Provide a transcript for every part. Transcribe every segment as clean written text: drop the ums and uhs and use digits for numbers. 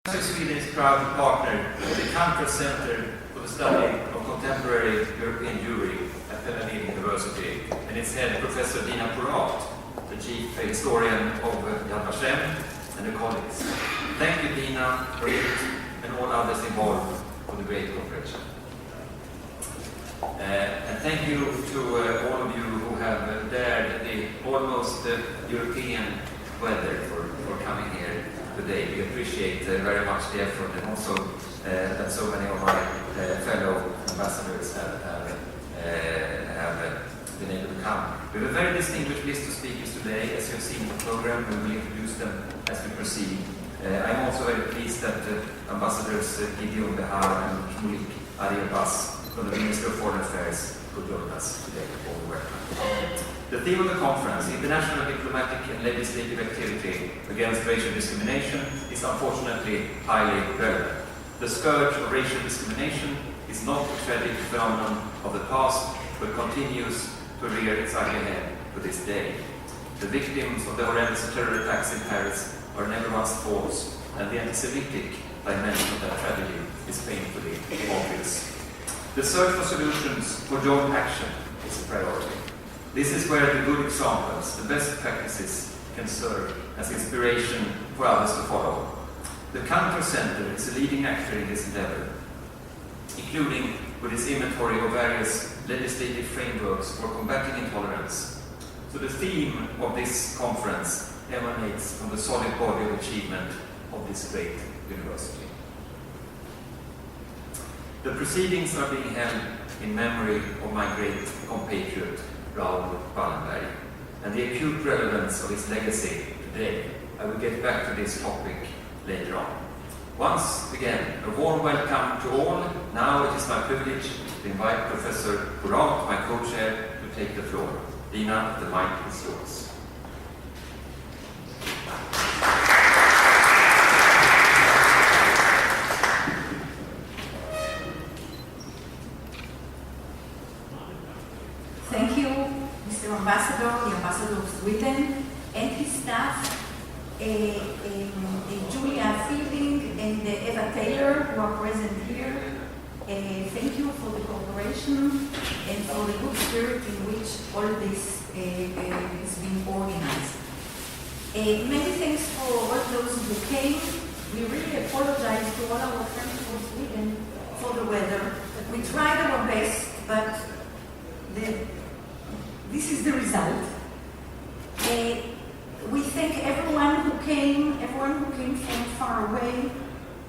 Sweden is proud to partner with the Country Center for the Study of Contemporary European Jewry at Penn University, and its head, Professor Dina Porat, the chief historian of Yad Vashem, and the colleagues. Thank you, Dina, Rick, and all others involved for the great cooperation. And thank you to all of you who have dared the almost European weather for coming here today. We appreciate very much the effort, and also that so many of my fellow ambassadors have been able to come. We have a very distinguished list of speakers today. As you have seen in the program, we will introduce them as we proceed. I'm also very pleased that Ambassadors Gideon Behar and Shmulik Ariabas from the Ministry of Foreign Affairs could join us today. All welcome. The theme of the conference, International Diplomatic and Legislative Activity Against Racial Discrimination, is unfortunately highly relevant. The scourge of racial discrimination is not a tragic phenomenon of the past, but continues to rear its ugly head to this day. The victims of the horrendous terror attacks in Paris are never once false, and the anti-Semitic dimension of that tragedy is painfully obvious. The search for solutions for joint action is a priority. This is where the good examples, the best practices, can serve as inspiration for others to follow. The Country Center is a leading actor in this endeavor, including with its inventory of various legislative frameworks for combating intolerance. So the theme of this conference emanates from the solid body of achievement of this great university. The proceedings are being held in memory of my great compatriot, Raoul Wallenberg, and the acute relevance of his legacy today. I will get back to this topic later on. Once again, a warm welcome to all. Now it is my privilege to invite Professor Porat, my co-chair, to take the floor. Dina, the mic is yours. Thank you, Mr. Ambassador, the Ambassador of Sweden, and his staff, Julia Fielding and Eva Taylor, who are present here. Thank you for the cooperation and for the good spirit in which all this is being organized. Many thanks for all those who came. We really apologize to all our friends from Sweden for the weather. We tried our best, but this is the result. We thank everyone who came from far away.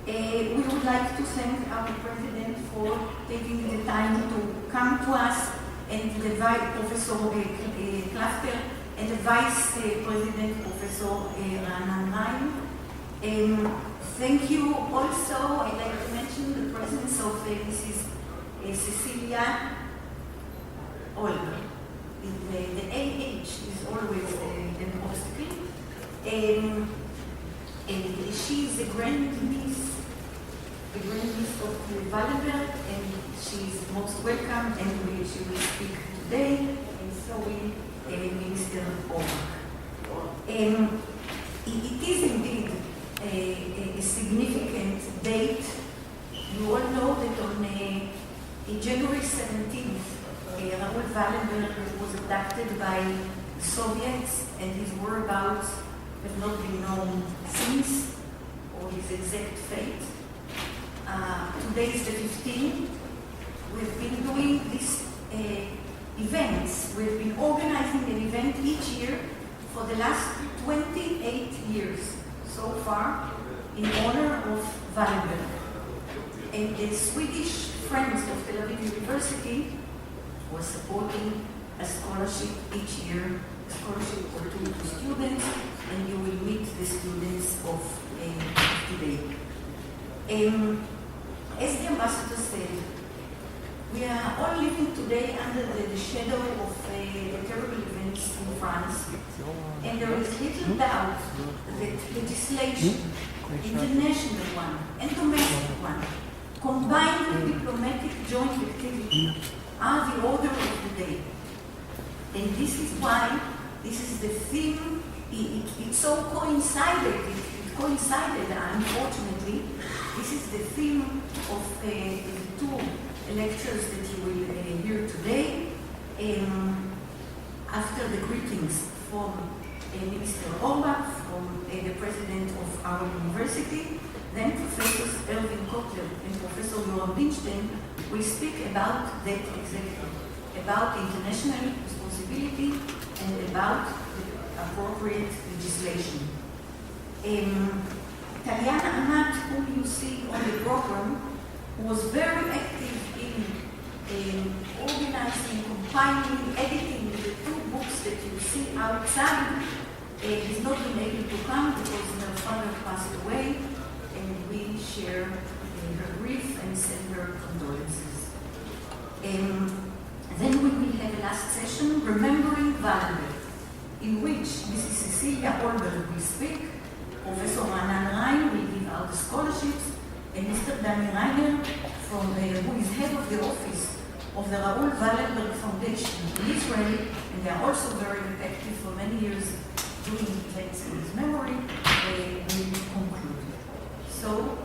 We would like to thank our president for taking the time to come to us, and the Professor Klafter, and the Vice President, Professor Ranan Ryan. Thank you also, I'd like to mention the presence of Mrs. Cecilia Olga. The AH is always an obstacle. And she is the grandniece of Wallenberg, and she is most welcome, and she will speak today, and so will Minister Olga. It is indeed a significant date. You all know that on January 17th, Raoul Wallenberg was abducted by the Soviets, and his whereabouts have not been known since, or his exact fate. Today is the 15th. We've been doing these events. We've been organizing an event each year for the last 28 years so far in honor of Wallenberg. And the Swedish Friends of Tel Aviv University was supporting a scholarship each year, a scholarship for two students, and you will meet the students of today. As the ambassador said, we are all living today under the shadow of the terrible events in France, and there is little doubt that legislation, international one and domestic one, combined with diplomatic joint activity, are the order of the day. And this is why this is the theme. It so coincided, unfortunately, the theme of the two lectures that you will hear today. After the greetings from Minister Orbach, from the president of our university, then Professors Erwin Kotler and Professor Yoram Binstein will speak about that executive, about international responsibility and about the appropriate legislation. Taliana Amat, whom you see on the program, was very active in organizing, compiling, editing the two books that you see outside. He's not been able to come because her father passed away, and we share her grief and send her condolences. Then we will have a last session, Remembering Wallenberg, in which Mrs. Cecilia Olberg will speak, Professor Ranan Ryan will give out the scholarships, and Mr. Danny Reiner, who is head of the office of the Raoul Wallenberg Foundation in Israel, and they are also very active for many years doing events in his memory, will conclude. So,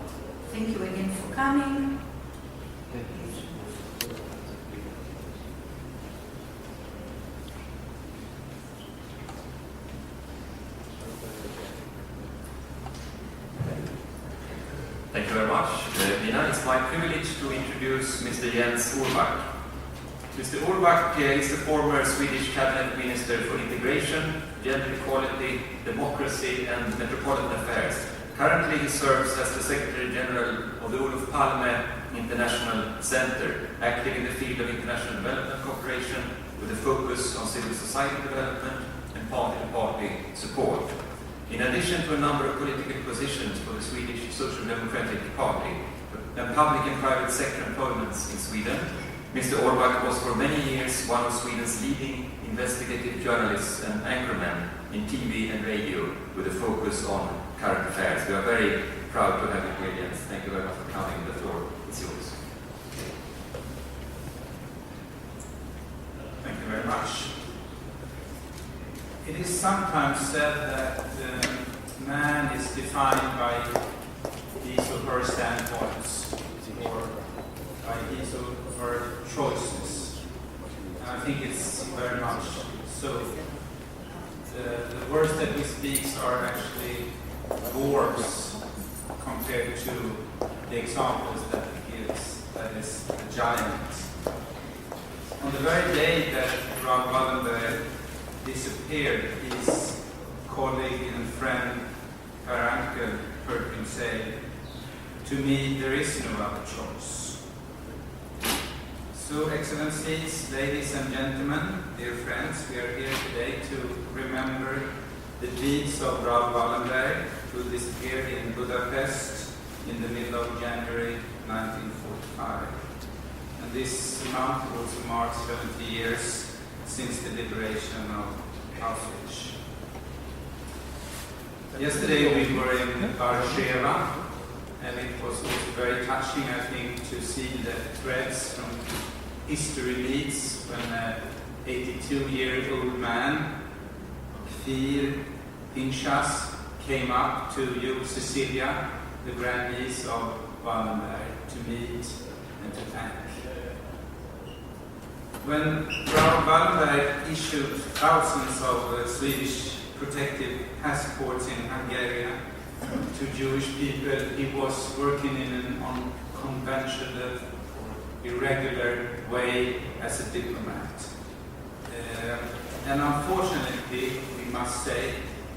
thank you again for coming. Thank you very much, Nina. It's my privilege to introduce Mr. Jens Urbach. Mr. Urbach is the former Swedish Cabinet Minister for Integration, Gender Equality, Democracy and Metropolitan Affairs. Currently he serves as the Secretary General of the Olof Palme International Center, active in the field of international development cooperation with a focus on civil society development and party-to-party support. In addition to a number of political positions for the Swedish Social Democratic Party and public and private sector employments in Sweden, Mr. Urbach was for many years one of Sweden's leading investigative journalists and anchormen in TV and radio with a focus on current affairs. We are very proud to have you here, Jens. Thank you very much for coming. The floor is yours. Thank you very much. It is sometimes said that man is defined by his or her standpoints or by his or her choices. And I think it's very much so. The words that we speak are actually dwarfs compared to the examples that he gives, that is a giant. On the very day that Raoul Wallenberg disappeared, his colleague and friend Per Anker heard him say, "To me, there is no other choice." So, Excellencies, ladies and gentlemen, dear friends, we are here today to remember the deeds of Raoul Wallenberg, who disappeared in Budapest in the middle of January 1945. And this month also marks 70 years since the liberation of Auschwitz. Yesterday we were in Beersheba, and it was also very touching, I think, to see the threads from history leads when an 82-year-old man, Kfir Pinchas, came up to you, Cecilia, the grandniece of Wallenberg, to meet and to thank. When Raoul Wallenberg issued thousands of Swedish protective passports in Hungary to Jewish people, he was working in an unconventional or irregular way as a diplomat. And unfortunately, we must say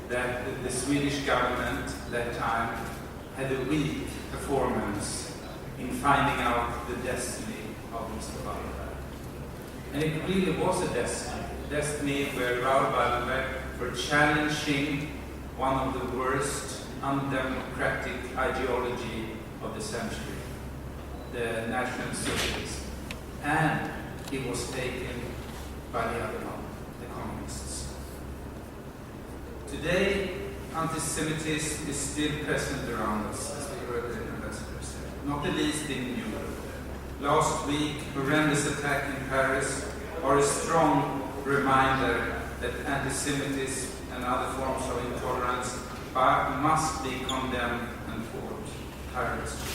that the Swedish government at that time had a weak performance in finding out the destiny of Mr. Wallenberg. And it really was a destiny where Raoul Wallenberg were challenging one of the worst undemocratic ideology of the century, the National Socialism. And he was taken by the other one, the communists. Today, anti-Semitism is still present around us, as we heard the ambassador say, not the least in Europe. Last week, horrendous attack in Paris are a strong reminder that anti-Semitism and other forms of intolerance must be condemned and fought tirelessly.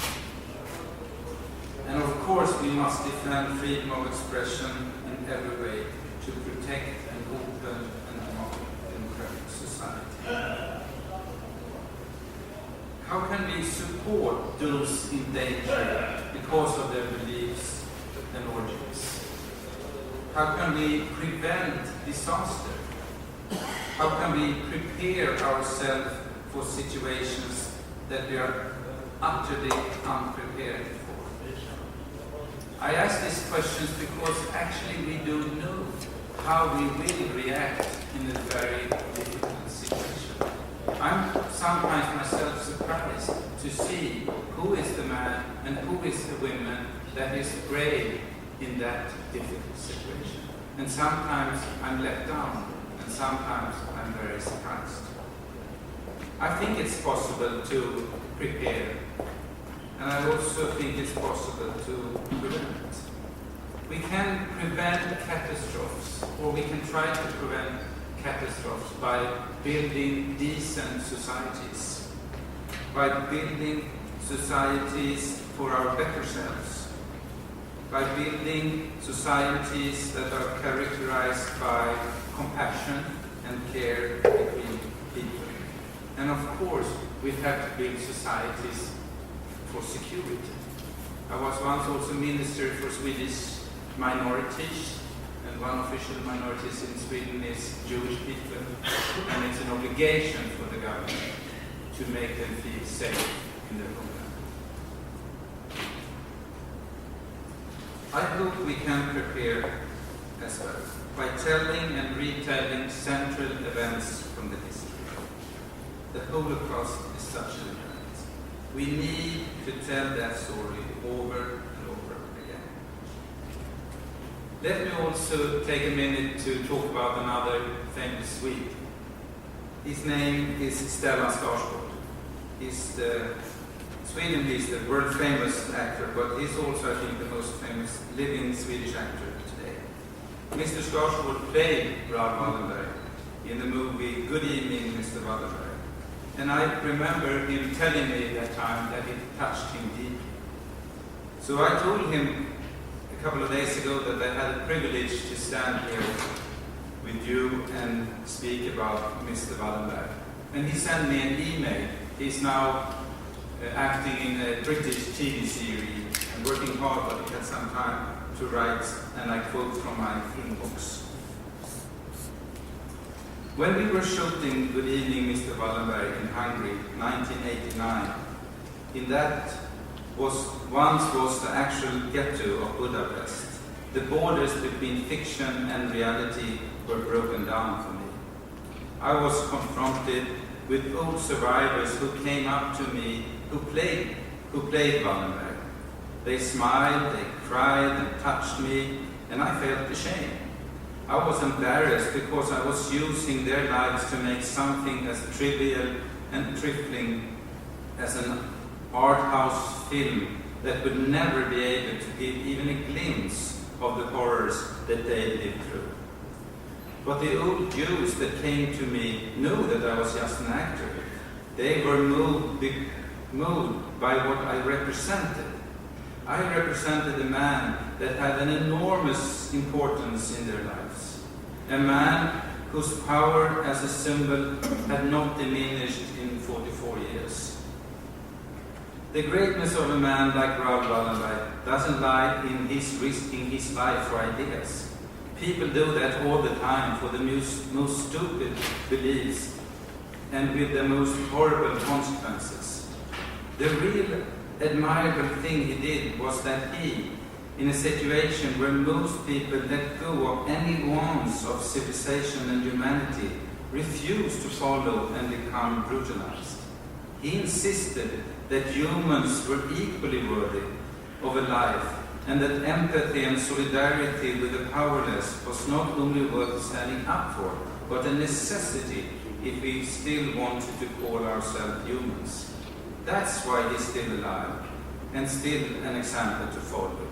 we must defend freedom of expression in every way to protect an open and democratic society. How can we support those in danger because of their beliefs and origins? How can we prevent disaster? How can we prepare ourselves for situations that we are utterly unprepared for? I ask these questions because actually we don't know how we will react in a very difficult situation. I'm sometimes myself surprised to see who is the man and who is the woman that is brave in that difficult situation. And sometimes I'm let down, and sometimes I'm very surprised. I think it's possible to prepare, and I also think it's possible to prevent. We can prevent catastrophes, or we can try to prevent catastrophes by building decent societies, by building societies for our better selves, by building societies that are characterized by compassion and care between people. And of course, we have to build societies for security. I was once also minister for Swedish minorities, and one official minorities in Sweden is Jewish people, and it's an obligation for the government to make them feel safe in their homeland. I hope we can prepare as well by telling and retelling central events from the history. The Holocaust is such an event. We need to tell that story over and over again. Let me also take a minute to talk about another famous Swede. His name is Stellan Skarsgård. He's Sweden is the world famous actor, but he's also, I think, the most famous living Swedish actor today. Mr. Skarsgård played Raoul Wallenberg in the movie Good Evening, Mr. Wallenberg. And I remember him telling me at that time that it touched him deeply. So I told him a couple of days ago that I had the privilege to stand here with you and speak about Mr. Wallenberg. And he sent me an email. He's now acting in a British TV series and working hard, but he had some time to write, and I quote from my inbox. When we were shooting Good Evening, Mr. Wallenberg in Hungary, 1989, in that once was the actual ghetto of Budapest. The borders between fiction and reality were broken down for me. I was confronted with old survivors who came up to me who played Wallenberg. They smiled, they cried and touched me, and I felt ashamed. I was embarrassed because I was using their lives to make something as trivial and trifling as an art house film that would never be able to give even a glimpse of the horrors that they lived through. But the old Jews that came to me knew that I was just an actor. They were moved by what I represented. I represented a man that had an enormous importance in their lives. A man whose power as a symbol had not diminished in 44 years. The greatness of a man like Raoul Wallenberg doesn't lie in his risking his life for ideas. People do that all the time for the most stupid beliefs and with the most horrible consequences. The real admirable thing he did was that he, in a situation where most people let go of any wants of civilization and humanity, refused to follow and become brutalized. He insisted that humans were equally worthy of a life, and that empathy and solidarity with the powerless was not only worth standing up for, but a necessity if we still wanted to call ourselves humans. That's why he's still alive, and still an example to follow.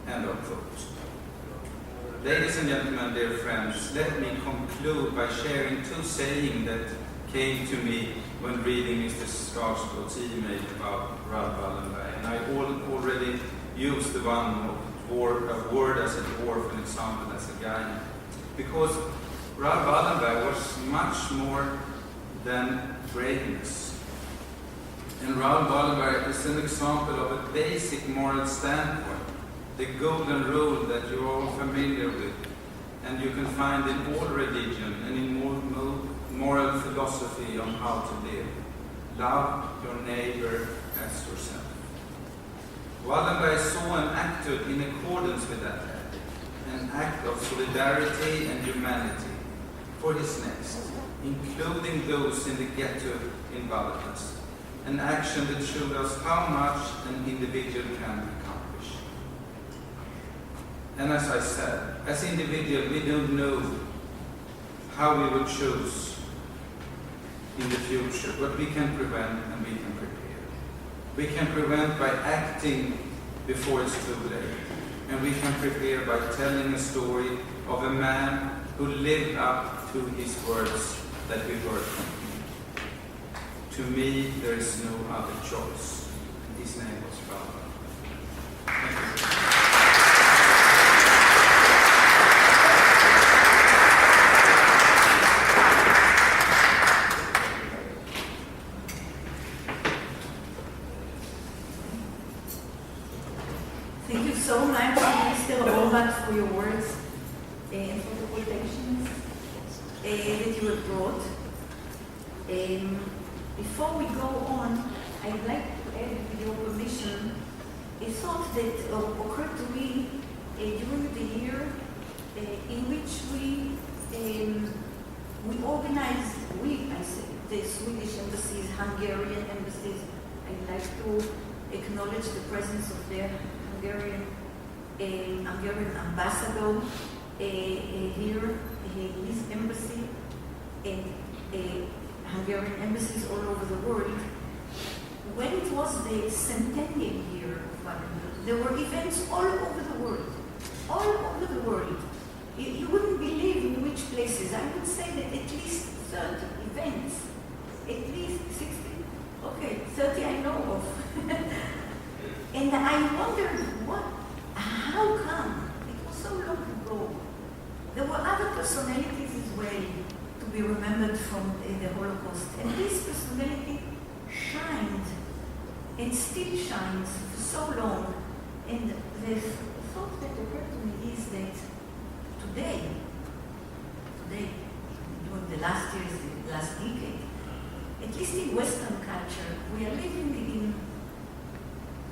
End of quote. Ladies and gentlemen, dear friends, let me conclude by sharing two sayings that came to me when reading Mr. Skarsgård's email about Raoul Wallenberg. And I already used the one word as a dwarf, an example as a guy. Because Raoul Wallenberg was much more than braveness. And Raoul Wallenberg is an example of a basic moral standpoint, the golden rule that you're all familiar with, and you can find in all religion and in moral philosophy on how to live. Love your neighbor as yourself. Wallenberg saw and acted in accordance with that ethic, an act of solidarity and humanity for his next, including those in the ghetto in Budapest, an action that showed us how much an individual can accomplish. And as I said, as individuals, we don't know how we would choose in the future, but we can prevent and we can prepare. We can prevent by acting before it's too late, and we can prepare by telling a story of a man who lived up to his words that we heard from him. To me, there is no other choice. His name was Raoul. Thank you. Thank you so much, Mr. Robert, for your words and for the quotations that you have brought. Before we go on, I'd like to add, with your permission, a thought that occurred to me during the year in which we organized, I say, the Swedish embassies, Hungarian embassies. I'd like to acknowledge the presence of their Hungarian ambassador here, his embassy, and Hungarian embassies all over the world. When it was the centennial year of Wallenberg, there were events all over the world. All over the world. You wouldn't believe in which places. I would say that at least 30 events. At least 60. Okay, 30 I know of. And I wondered, how come? It was so long ago. There were other personalities as well to be remembered from the Holocaust. And this personality shined and still shines for so long. And the thought that occurred to me is that today, during the last years, the last decade, at least in Western culture, we are living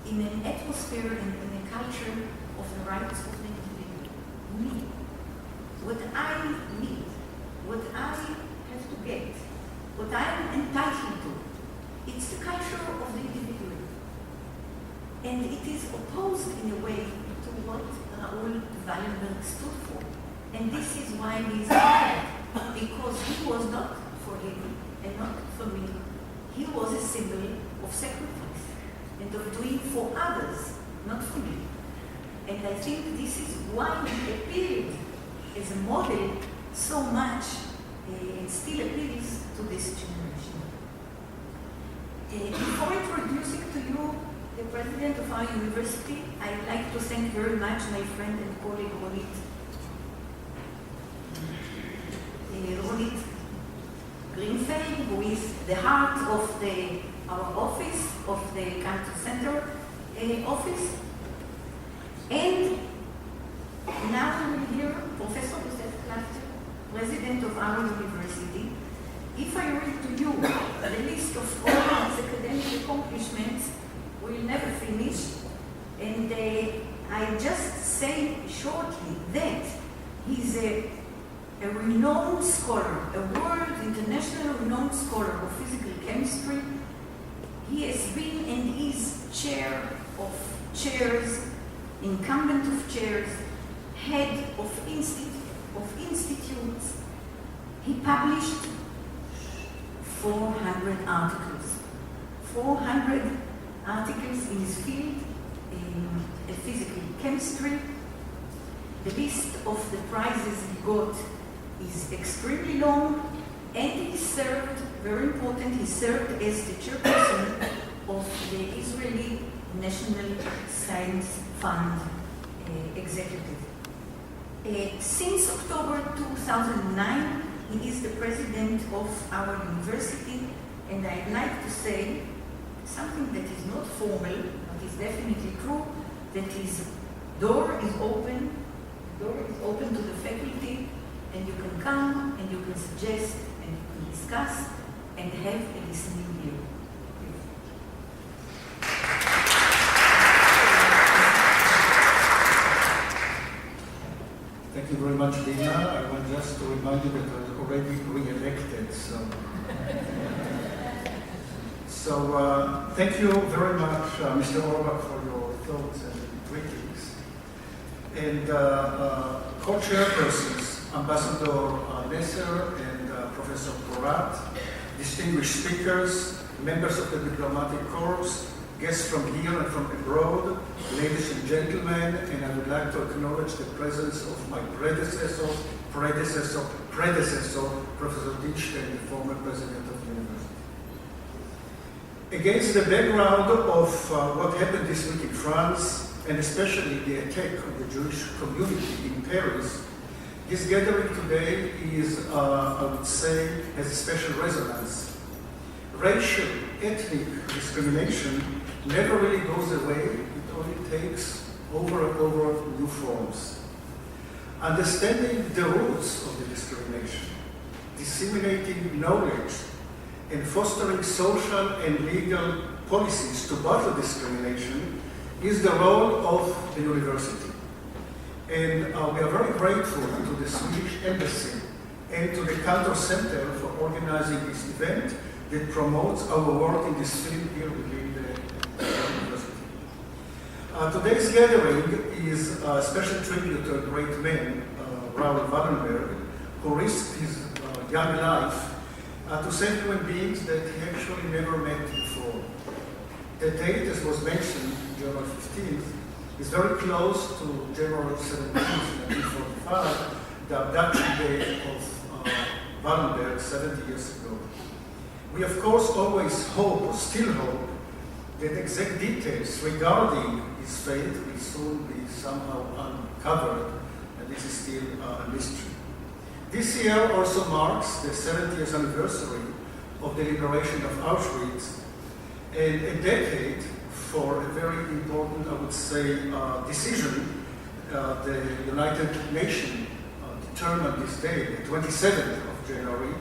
in an atmosphere and in a culture of the rights of the individual. Me. What I need, what I have to get, what I am entitled to. It's the culture of the individual. And it is opposed in a way to what Raoul Wallenberg stood for. And this is why he is honored, because he was not for him and not for me. He was a symbol of sacrifice and of doing for others, not for me. And I think this is why he appealed as a model so much and still appeals to this generation. Before introducing to you the president of our university, I'd like to thank very much my friend and colleague Ronit Greenfeld, who is the heart of our office, of the Cancer Center office. And now we will hear Professor Joseph Klafter, president of our university. If I read to you the list of all his academic accomplishments, we'll never finish. And I just say shortly that he's a renowned scholar, a world international renowned scholar of physical chemistry. He has been and is chair of chairs, incumbent of chairs, head of institutes. He published 400 articles. 400 articles in his field, in physical chemistry. The list of the prizes he got is extremely long, and he served, very important, he served as the chairperson of the Israeli National Science Fund executive. Since October 2009, he is the president of our university, and I'd like to say something that is not formal, but is definitely true, that his door is open to the faculty, and you can come, and you can suggest, and you can discuss, and have a listening ear. Thank you very much, Dina. I want just to remind you that I was already re-elected, so thank you very much, Mr. Orbach, for your thoughts and critiques. And co-chairpersons, Ambassador Nesser and Professor Porat, distinguished speakers, members of the diplomatic corps, guests from here and from abroad, ladies and gentlemen, and I would like to acknowledge the presence of my predecessor, Professor Dichstein, the former president of the university. Against the background of what happened this week in France, and especially the attack on the Jewish community in Paris, this gathering today is, I would say, has a special resonance. Racial, ethnic discrimination never really goes away, it only takes over and over new forms. Understanding the roots of the discrimination, disseminating knowledge, and fostering social and legal policies to battle discrimination is the role of the university. And we are very grateful to the Swedish Embassy and to the Cantor Center for organizing this event that promotes our work in this field here within the university. Today's gathering is a special tribute to a great man, Raoul Wallenberg, who risked his young life to save human beings that he actually never met before. The date, as was mentioned, January 15th, is very close to January 17th, 1945, the abduction day of Wallenberg 70 years ago. We of course always hope, or still hope, that exact details regarding his fate will soon be somehow uncovered, and this is still a mystery. This year also marks the 70th anniversary of the liberation of Auschwitz, and a decade for a very important, I would say, decision. The United Nations determined this day, the 27th of January,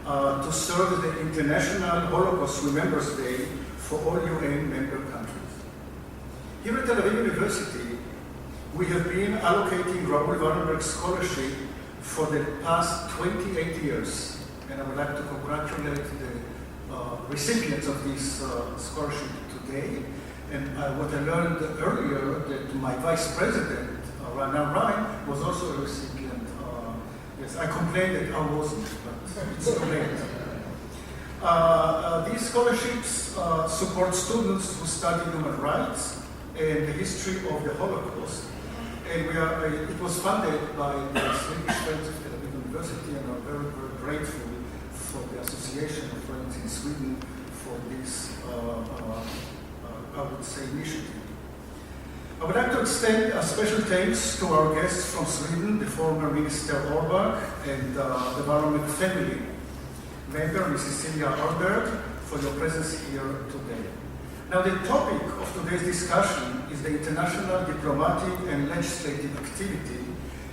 to serve as the International Holocaust Remembrance Day for all UN member countries. Here at Tel Aviv University, we have been allocating Raoul Wallenberg Scholarship for the past 28 years, and I would like to congratulate the recipients of this scholarship today. And what I learned earlier, that my vice president, Rana Ryan, was also a recipient. Yes, I complained that I wasn't, but it's too late. These scholarships support students who study human rights and the history of the Holocaust. And it was funded by the Swedish Friends of Tel Aviv University, and I'm very, very grateful for the Association of Friends in Sweden for this, I would say, initiative. I would like to extend a special thanks to our guests from Sweden, the former Minister Orbach, and the Wallenberg family member, Ms. Cecilia Arberg, for your presence here today. Now, the topic of today's discussion is the international diplomatic and legislative activity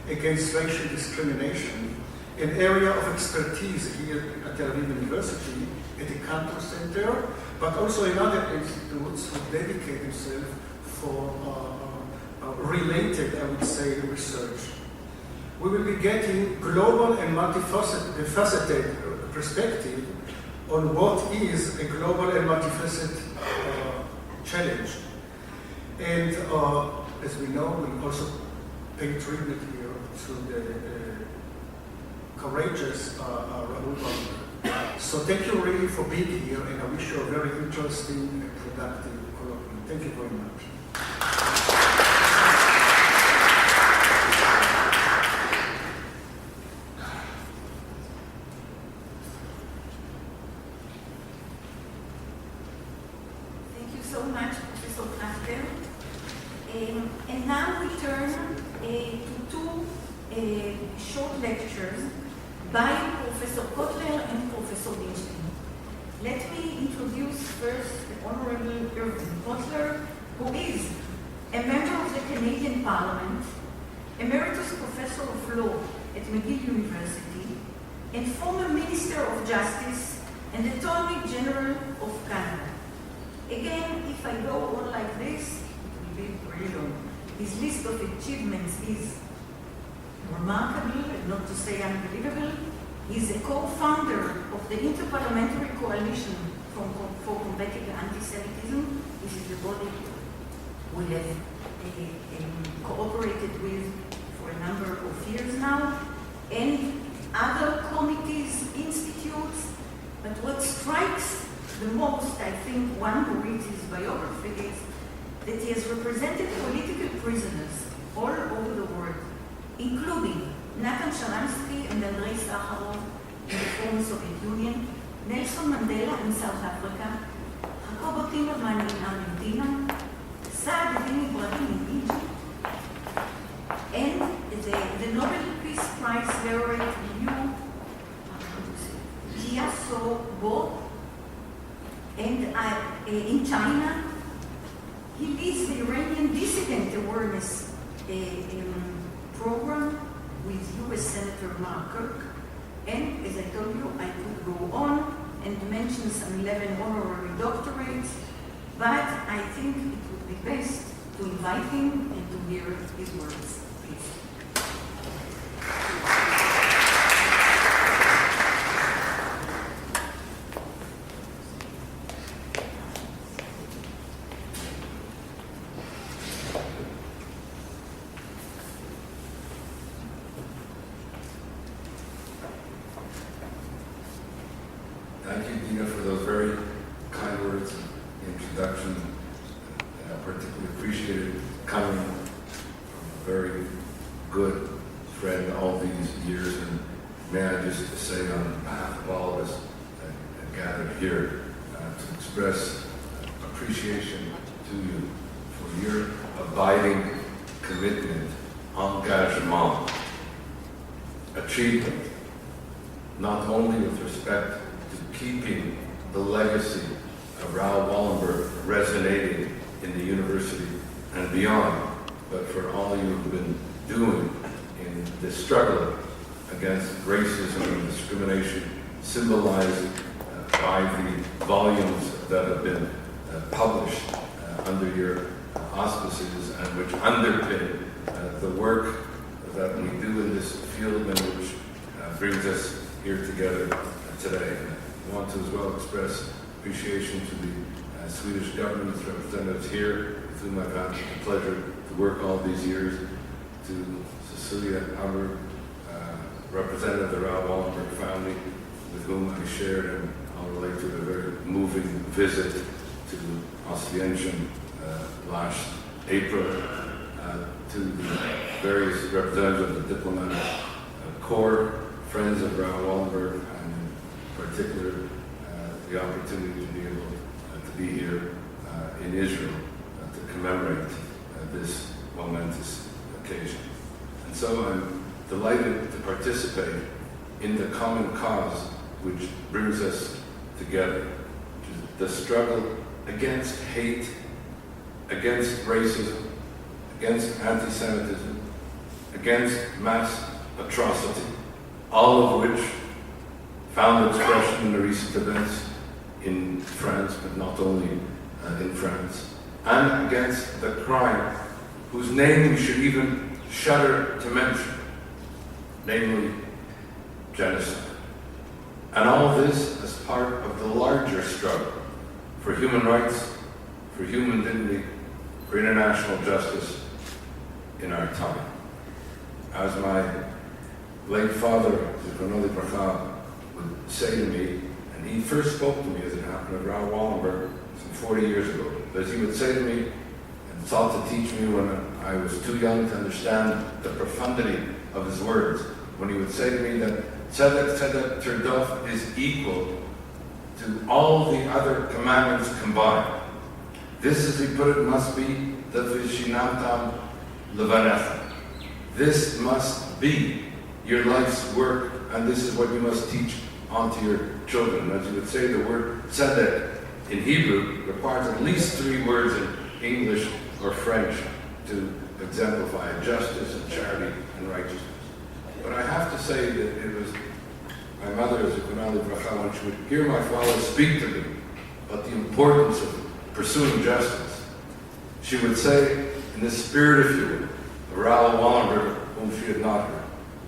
against racial discrimination, an area of expertise here at Tel Aviv University, at the Cantor Center, but also in other institutes who dedicate themselves for related, I would say, research. We will be getting global and multifaceted perspective on what is a global and multifaceted challenge. And as we know, we also pay tribute here to the courageous Raoul Wallenberg. So thank you really for being here, and I wish you a very interesting and productive colloquium. Thank you very much. Thank you so much, Professor Krafter. And now we turn to two short lectures by Professor Kotler and Professor Dinstein. Let me introduce first the Honorable Irving Kotler, who is a member of the Canadian Parliament, Emeritus Professor of Law at McGill University, and former Minister of Justice and Attorney General of Canada. Again, if I go on like this, it will be very long. His list of achievements is remarkable, and not to say unbelievable. He's a co-founder of the Interparliamentary Coalition for Combating Anti-Semitism. This is the body we have cooperated with for a number of years now, and other committees, institutes. But what strikes the most, I think, one who reads his biography, is that he has represented political prisoners all over the world, including Nathan Sharansky and Andrei Sakharov in the former Soviet Union, Nelson Mandela in South Africa, Jacobo Timerman in Argentina, Saad Eddin Ibrahim in Egypt, and the Nobel Peace Prize laureate Liu Jiaso, and in China. He leads the Iranian Dissident Awareness program with U.S. Senator Mark Kirk. And as I told you, I could go on and mention some 11 honorary doctorates, but I think it would be best to invite him and to hear his words. Please. Thank you, Dina, for those very kind words and introduction. I particularly appreciated coming from a very good friend all these years. And may I just say on behalf of all of us that gathered here to express appreciation to you for your abiding commitment, engagement, achievement, not only with respect to keeping the legacy of Raoul Wallenberg resonating in the university and beyond, but for all you've been doing in the struggle against racism and discrimination, symbolized by the volumes that have been published under your auspices and which underpin the work that we do in this field and which brings us here together today. I want to as well express appreciation to the Swedish government's representatives here, with whom I've had the pleasure to work all these years, to Cecilia Hammer, representative of the Raoul Wallenberg family, with whom I shared, and I'll relate to a very moving visit to Oswiecim last April, to the various representatives of the diplomatic corps, friends of Raoul Wallenberg, and in particular the opportunity to be able to be here in Israel to commemorate this momentous occasion. And so I'm delighted to participate in the common cause which brings us together, which is the struggle against hate, against racism, against anti-Semitism, against mass atrocity, all of which found expression in the recent events in France, but not only in France, and against the crime whose name we should even shudder to mention, namely genocide. And all this as part of the larger struggle for human rights, for human dignity, for international justice in our time. As my late father, Zichrono Libracha, would say to me, and he first spoke to me as it happened at Raoul Wallenberg some 40 years ago, as he would say to me, and sought to teach me when I was too young to understand the profundity of his words, when he would say to me that Tzedek Tzedek Tirdof is equal to all the other commandments combined. This, as he put it, must be Devishinantam Levanecha. This must be your life's work, and this is what you must teach onto your children. As you would say, the word tzedek in Hebrew requires at least 3 words in English or French to exemplify justice and charity and righteousness. But I have to say that it was my mother, Zikunali Bracha, when she would hear my father speak to me about the importance of pursuing justice, she would say, in the spirit, if you will, of Raoul Wallenberg, whom she had not heard,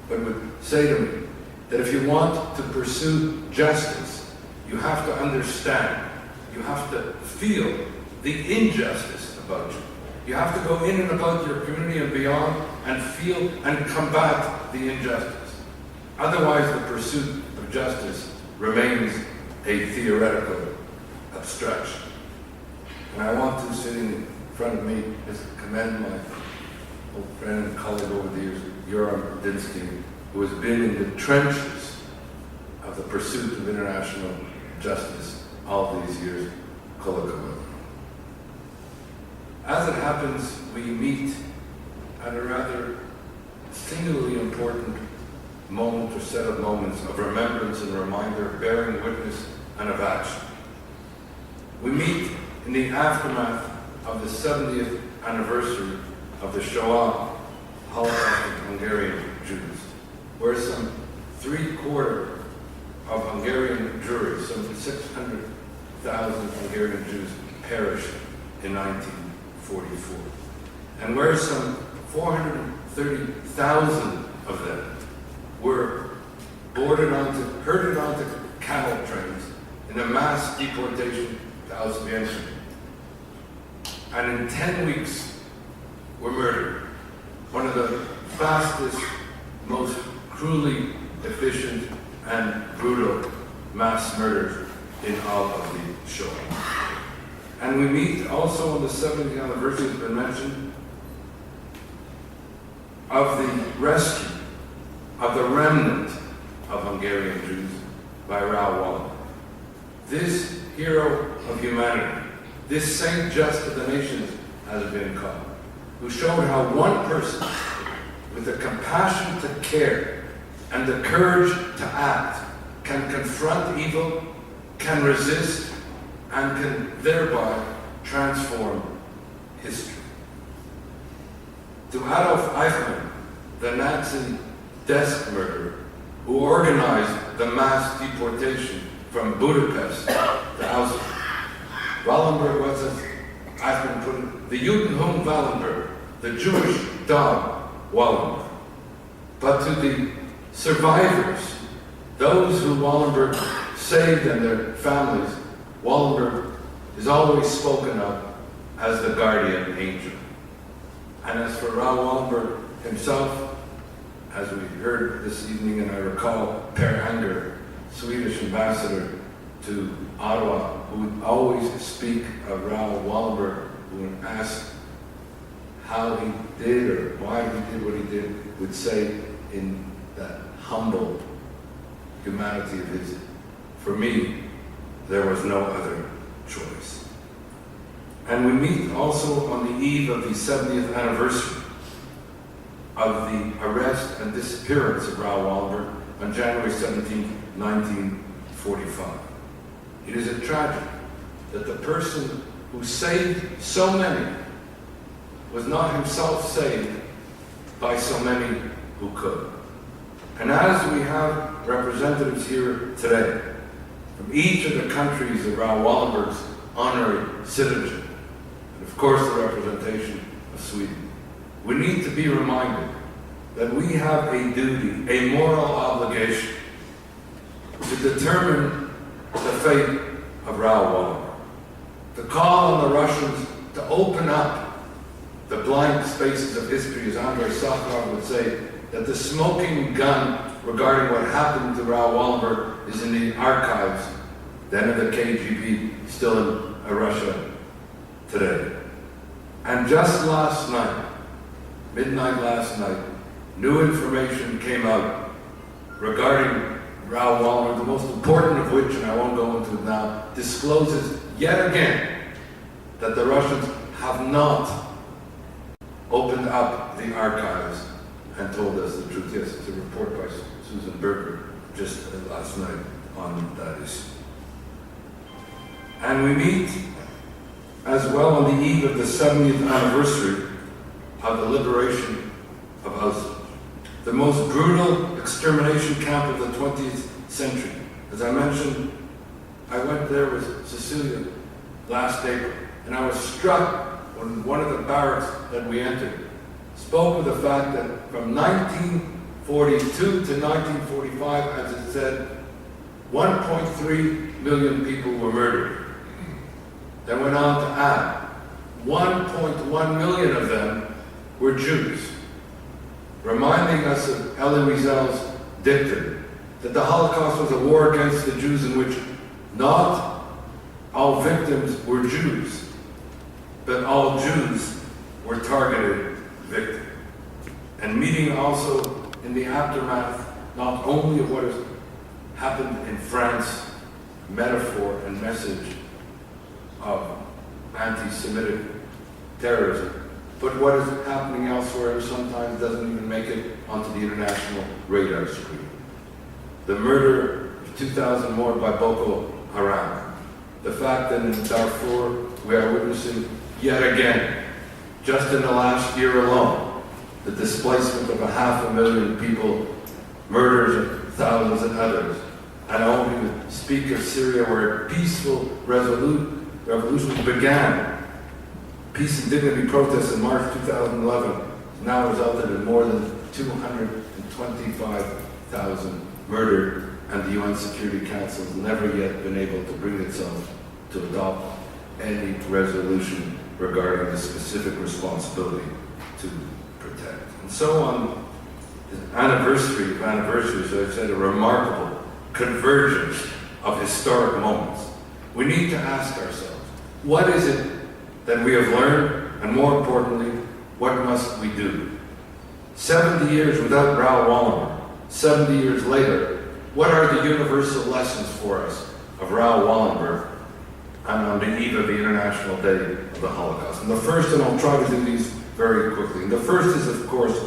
but would say to me that if you want to pursue justice, you have to understand, you have to feel the injustice about you. You have to go in and about your community and beyond and feel and combat the injustice. Otherwise, the pursuit of justice remains a theoretical abstraction. And I want to, sitting in front of me, is commend my old friend and colleague over the years, Yoram Dinsky, who has been in the trenches of the pursuit of international justice all these years. Kol hakavod. As it happens, we meet at a rather singularly important moment or set of moments of remembrance and reminder, bearing witness and of action. We meet in the aftermath of the 70th anniversary of the Shoah, Holocaust of Hungarian Jews, where some 3/4 of Hungarian Jewry, some 600,000 Hungarian Jews perished in 1944, and where some 430,000 of them were herded onto camel trains in a mass deportation to Auschwitz, and in 10 weeks were murdered. One of the fastest, most cruelly efficient and brutal mass murders in all of the Shoah. And we meet also on the 70th anniversary, has been mentioned, of the rescue of the remnant of Hungarian Jews by Raoul Wallenberg. This hero of humanity, this saint just of the nations, has been called, who showed how one person with the compassion to care and the courage to act can confront evil, can resist, and can thereby transform history. To Adolf Eichmann, the Nazi desk murderer who organized the mass deportation from Budapest to Auschwitz, Wallenberg was, as Eichmann put it, the Judenhund Wallenberg, the Jewish dog Wallenberg. But to the survivors, those who Wallenberg saved and their families, Wallenberg is always spoken of as the guardian angel. And as for Raoul Wallenberg himself, as we heard this evening, and I recall Per Anger, Swedish ambassador to Ottawa, who would always speak of Raoul Wallenberg, who when asked how he did or why he did what he did, would say in that humble humanity of his, for me, there was no other choice. And we meet also on the eve of the 70th anniversary of the arrest and disappearance of Raoul Wallenberg on January 17, 1945. It is a tragedy that the person who saved so many was not himself saved by so many who could. And as we have representatives here today from each of the countries of Raoul Wallenberg's honorary citizenship, and of course the representation of Sweden, we need to be reminded that we have a duty, a moral obligation to determine the fate of Raoul Wallenberg, to call on the Russians to open up the blank spaces of history, as Andrei Sakharov would say, that the smoking gun regarding what happened to Raoul Wallenberg is in the archives, then of the KGB, still in Russia today. And just last night, midnight last night, new information came out regarding Raoul Wallenberg, the most important of which, and I won't go into it now, discloses yet again that the Russians have not opened up the archives and told us the truth. Yes, it's a report by Susan Berger just last night on that issue. And we meet as well on the eve of the 70th anniversary of the liberation of Auschwitz, the most brutal extermination camp of the 20th century. As I mentioned, I went there with Cecilia last April, and I was struck when one of the barracks that we entered spoke of the fact that from 1942 to 1945, as it said, 1.3 million people were murdered. Then went on to add, 1.1 million of them were Jews, reminding us of Elie Wiesel's dictum that the Holocaust was a war against the Jews in which not all victims were Jews, but all Jews were targeted victims. And meeting also in the aftermath not only of what has happened in France, metaphor and message of anti-Semitic terrorism, but what is happening elsewhere and sometimes doesn't even make it onto the international radar screen. The murder of 2,000 more by Boko Haram. The fact that in Darfur we are witnessing yet again, just in the last year alone, the displacement of 500,000 people, murders of thousands and others. I don't even speak of Syria where a peaceful revolution began. Peace and dignity protests in March 2011 now resulted in more than 225,000 murdered, and the UN Security Council has never yet been able to bring itself to adopt any resolution regarding the specific responsibility to protect. And so on the anniversary of anniversaries, I've said a remarkable convergence of historic moments. We need to ask ourselves, what is it that we have learned, and more importantly, what must we do? 70 years without Raoul Wallenberg, 70 years later, what are the universal lessons for us of Raoul Wallenberg and on the eve of the International Day of the Holocaust? And the first, and I'll try to do these very quickly, and the first is, of course,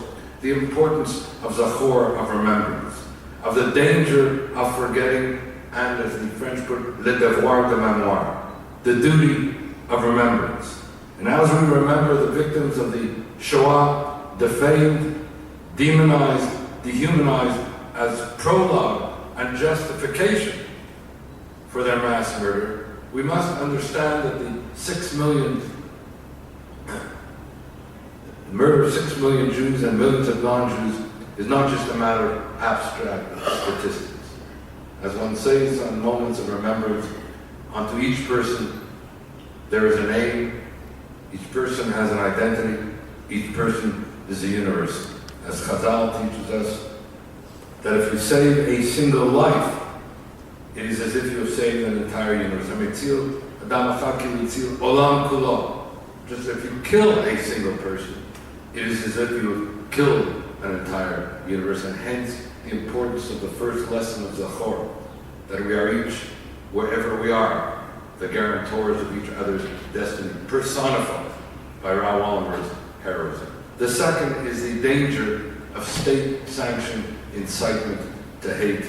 the importance of Zachor, of remembrance, of the danger of forgetting, and as the French put, le devoir de mémoire, the duty of remembrance. And as we remember the victims of the Shoah, defamed, demonized, dehumanized as prologue and justification for their mass murder, we must understand that the 6 million murder of 6 million Jews and millions of non-Jews is not just a matter of abstract statistics. As one says on moments of remembrance, unto each person there is a name, each person has an identity, each person is a universe. As Chazal teaches us, that if you save a single life, it is as if you have saved an entire universe. Hamitzil adam echad kimitzil olam kulo. Just if you kill a single person, it is as if you have killed an entire universe, and hence the importance of the first lesson of Zachor, that we are each, wherever we are, the guarantors of each other's destiny, personified by Raoul Wallenberg's heroism. The second is the danger of state-sanctioned incitement to hate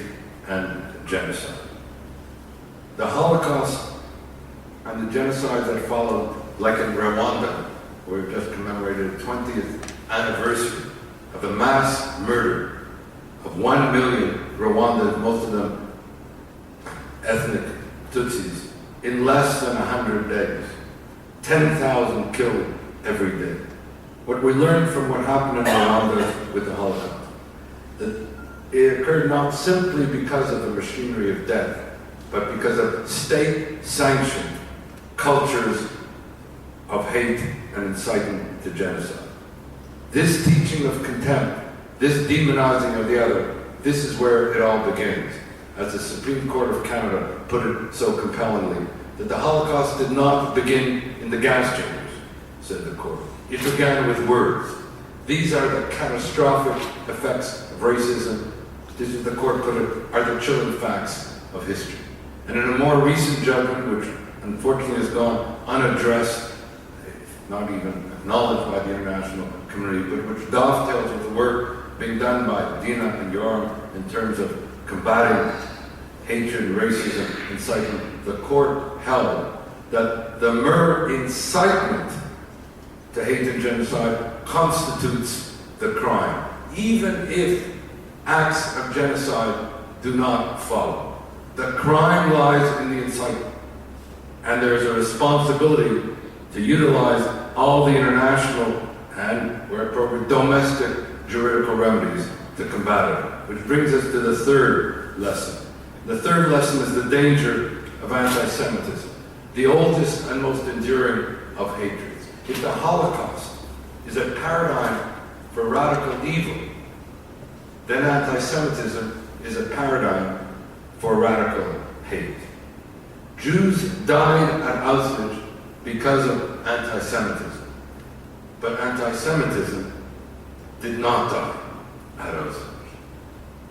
and genocide. The Holocaust and the genocide that followed, like in Rwanda, where we've just commemorated the 20th anniversary of the mass murder of 1 million Rwandans, most of them ethnic Tutsis, in less than 100 days. 10,000 killed every day. What we learned from what happened in Rwanda with the Holocaust, that it occurred not simply because of the machinery of death, but because of state-sanctioned cultures of hate and incitement to genocide. This teaching of contempt, this demonizing of the other, this is where it all begins. As the Supreme Court of Canada put it so compellingly, that the Holocaust did not begin in the gas chambers, said the court. It began with words. These are the catastrophic effects of racism. This is, the court put it, are the chilling facts of history. And in a more recent judgment, which unfortunately has gone unaddressed, not even acknowledged by the international community, but which dovetails with the work being done by Dina and Yoram in terms of combating hatred, racism, incitement. The court held that the mere incitement to hate and genocide constitutes the crime, even if acts of genocide do not follow. The crime lies in the incitement, and there is a responsibility to utilize all the international and, where appropriate, domestic juridical remedies to combat it. Which brings us to the third lesson. The third lesson is the danger of anti-Semitism, the oldest and most enduring of hatreds. If the Holocaust is a paradigm for radical evil, then anti-Semitism is a paradigm for radical hate. Jews died at Auschwitz because of anti-Semitism, but anti-Semitism did not die at Auschwitz.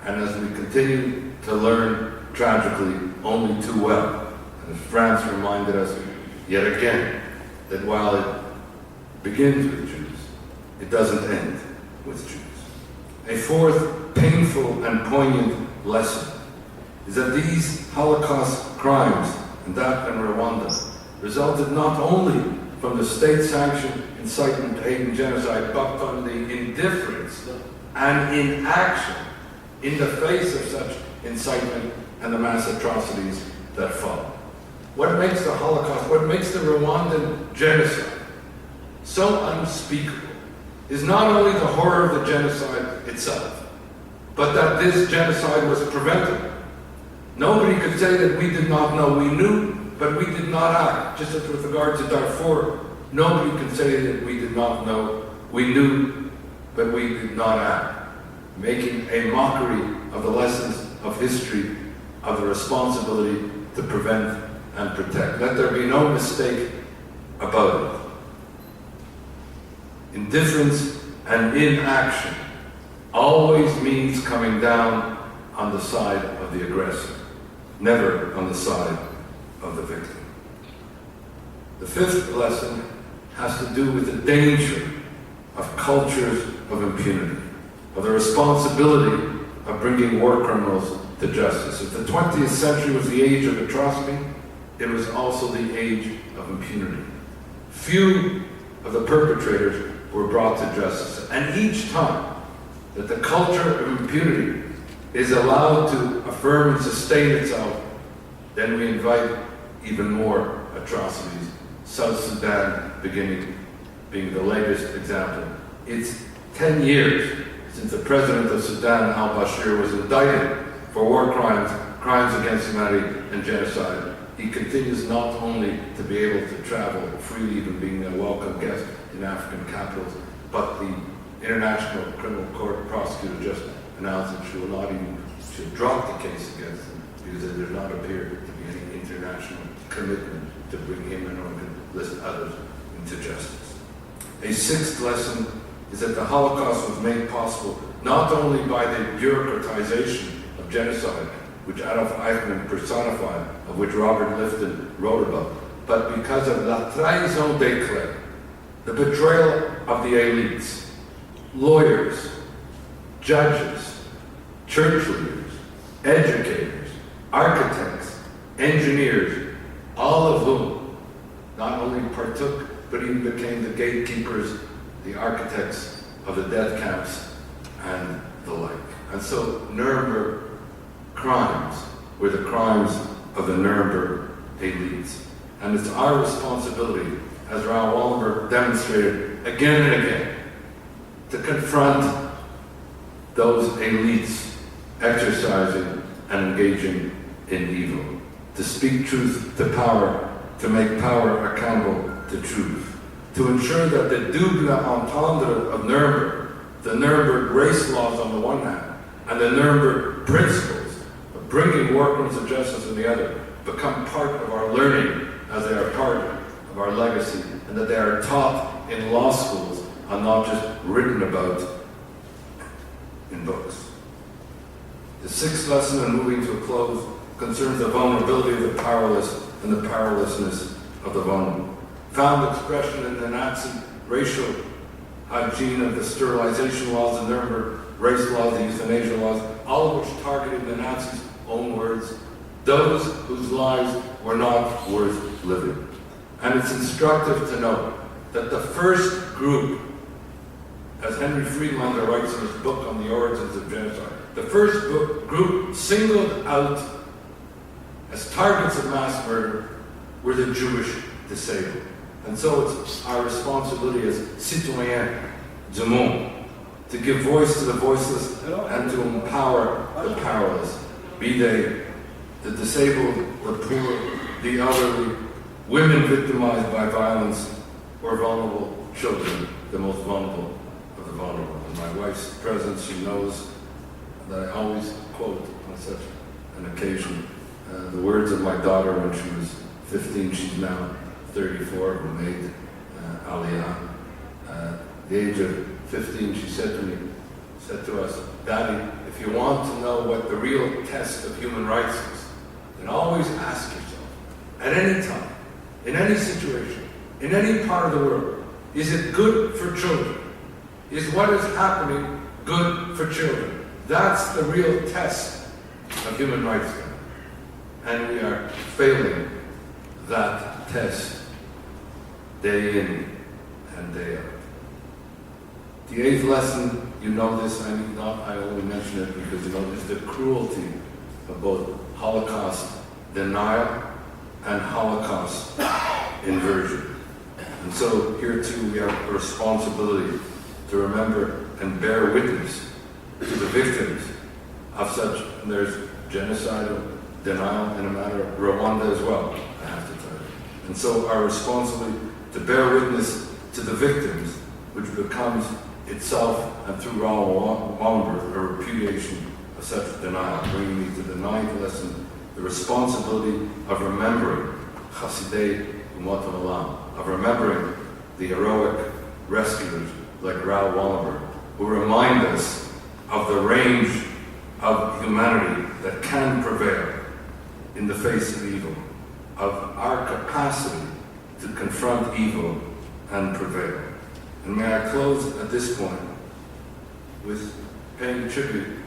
And as we continue to learn, tragically, only too well, and as France reminded us yet again, that while it begins with Jews, it doesn't end with Jews. A fourth painful and poignant lesson is that these Holocaust crimes, and that in Rwanda, resulted not only from the state-sanctioned incitement to hate and genocide, but from the indifference and inaction in the face of such incitement and the mass atrocities that followed. What makes the Holocaust, what makes the Rwandan genocide so unspeakable is not only the horror of the genocide itself, but that this genocide was preventable. Nobody could say that we did not know. We knew, but we did not act. Just as with regard to Darfur, nobody can say that we did not know. We knew, but we did not act. Making a mockery of the lessons of history, of the responsibility to prevent and protect. Let there be no mistake about it. Indifference and inaction always means coming down on the side of the aggressor, never on the side of the victim. The fifth lesson has to do with the danger of cultures of impunity, of the responsibility of bringing war criminals to justice. If the 20th century was the age of atrocity, it was also the age of impunity. Few of the perpetrators were brought to justice. And each time that the culture of impunity is allowed to affirm and sustain itself, then we invite even more atrocities. South Sudan being the latest example. It's 10 years since the president of Sudan, al-Bashir, was indicted for war crimes, crimes against humanity, and genocide. He continues not only to be able to travel freely, even being a welcome guest in African capitals, but the International Criminal Court prosecutor just announced that she will not even drop the case against him because there does not appear to be any international commitment to bring him and or to list others into justice. A sixth lesson is that the Holocaust was made possible not only by the bureaucratization of genocide, which Adolf Eichmann personified, of which Robert Lifton wrote about, but because of la trahison des clés, the betrayal of the elites, lawyers, judges, church leaders, educators, architects, engineers, all of whom not only partook, but even became the gatekeepers, the architects of the death camps and the like. And so Nuremberg crimes were the crimes of the Nuremberg elites. And it's our responsibility, as Raoul Wallenberg demonstrated again and again, to confront those elites exercising and engaging in evil, to speak truth to power, to make power accountable to truth, to ensure that the double entendre of Nuremberg, the Nuremberg race laws on the one hand, and the Nuremberg principles of bringing war criminals to justice on the other, become part of our learning as they are part of our legacy, and that they are taught in law schools and not just written about in books. The sixth lesson, and moving to a close, concerns the vulnerability of the powerless and the powerlessness of the vulnerable. Found expression in the Nazi racial hygiene of the sterilization laws, the Nuremberg race laws, the euthanasia laws, all of which targeted the Nazis' own words, those whose lives were not worth living. And it's instructive to note that the first group, as Henry Friedlander writes in his book on the origins of genocide, the first group singled out as targets of mass murder were the Jewish disabled. And so it's our responsibility as citoyens du monde to give voice to the voiceless and to empower the powerless, be they the disabled, the poor, the elderly, women victimized by violence, or vulnerable children, the most vulnerable of the vulnerable. In my wife's presence, she knows that I always quote on such an occasion the words of my daughter when she was 15. She's now 34, who made Aliyah. At the age of 15, she said to us, "Daddy, if you want to know what the real test of human rights is, then always ask yourself, at any time, in any situation, in any part of the world, is it good for children? Is what is happening good for children? That's the real test of human rights." And we are failing that test day in and day out. The eighth lesson, you know this, I need not, I only mention it because you know, is the cruelty of both Holocaust denial and Holocaust inversion. And so here too we have a responsibility to remember and bear witness to the victims of such, and there's genocidal denial in a matter of Rwanda as well, I have to tell you. And so our responsibility to bear witness to the victims, which becomes itself, and through Raoul Wallenberg, a repudiation of such denial, bringing me to the ninth lesson, the responsibility of remembering Chasidei Umot Olam, of remembering the heroic rescuers like Raoul Wallenberg, who remind us of the range of humanity that can prevail in the face of evil, of our capacity to confront evil and prevail. And may I close at this point with paying tribute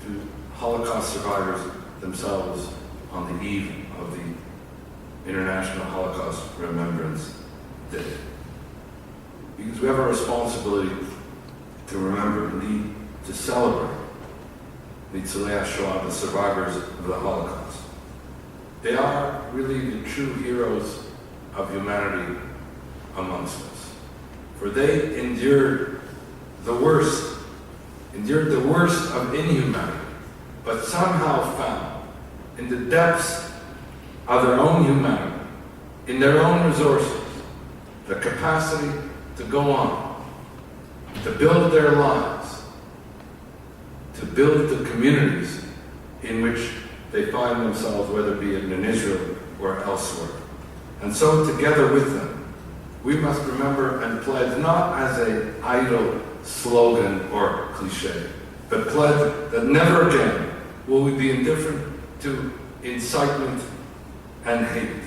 to Holocaust survivors themselves on the eve of the International Holocaust Remembrance Day. Because we have a responsibility to remember, indeed, to celebrate Nitzalei HaShoah, the survivors of the Holocaust. They are really the true heroes of humanity amongst us. For they endured the worst of inhumanity, but somehow found in the depths of their own humanity, in their own resources, the capacity to go on, to build their lives, to build the communities in which they find themselves, whether it be in Israel or elsewhere. And so together with them, we must remember and pledge not as an idle slogan or cliche, but pledge that never again will we be indifferent to incitement and hate.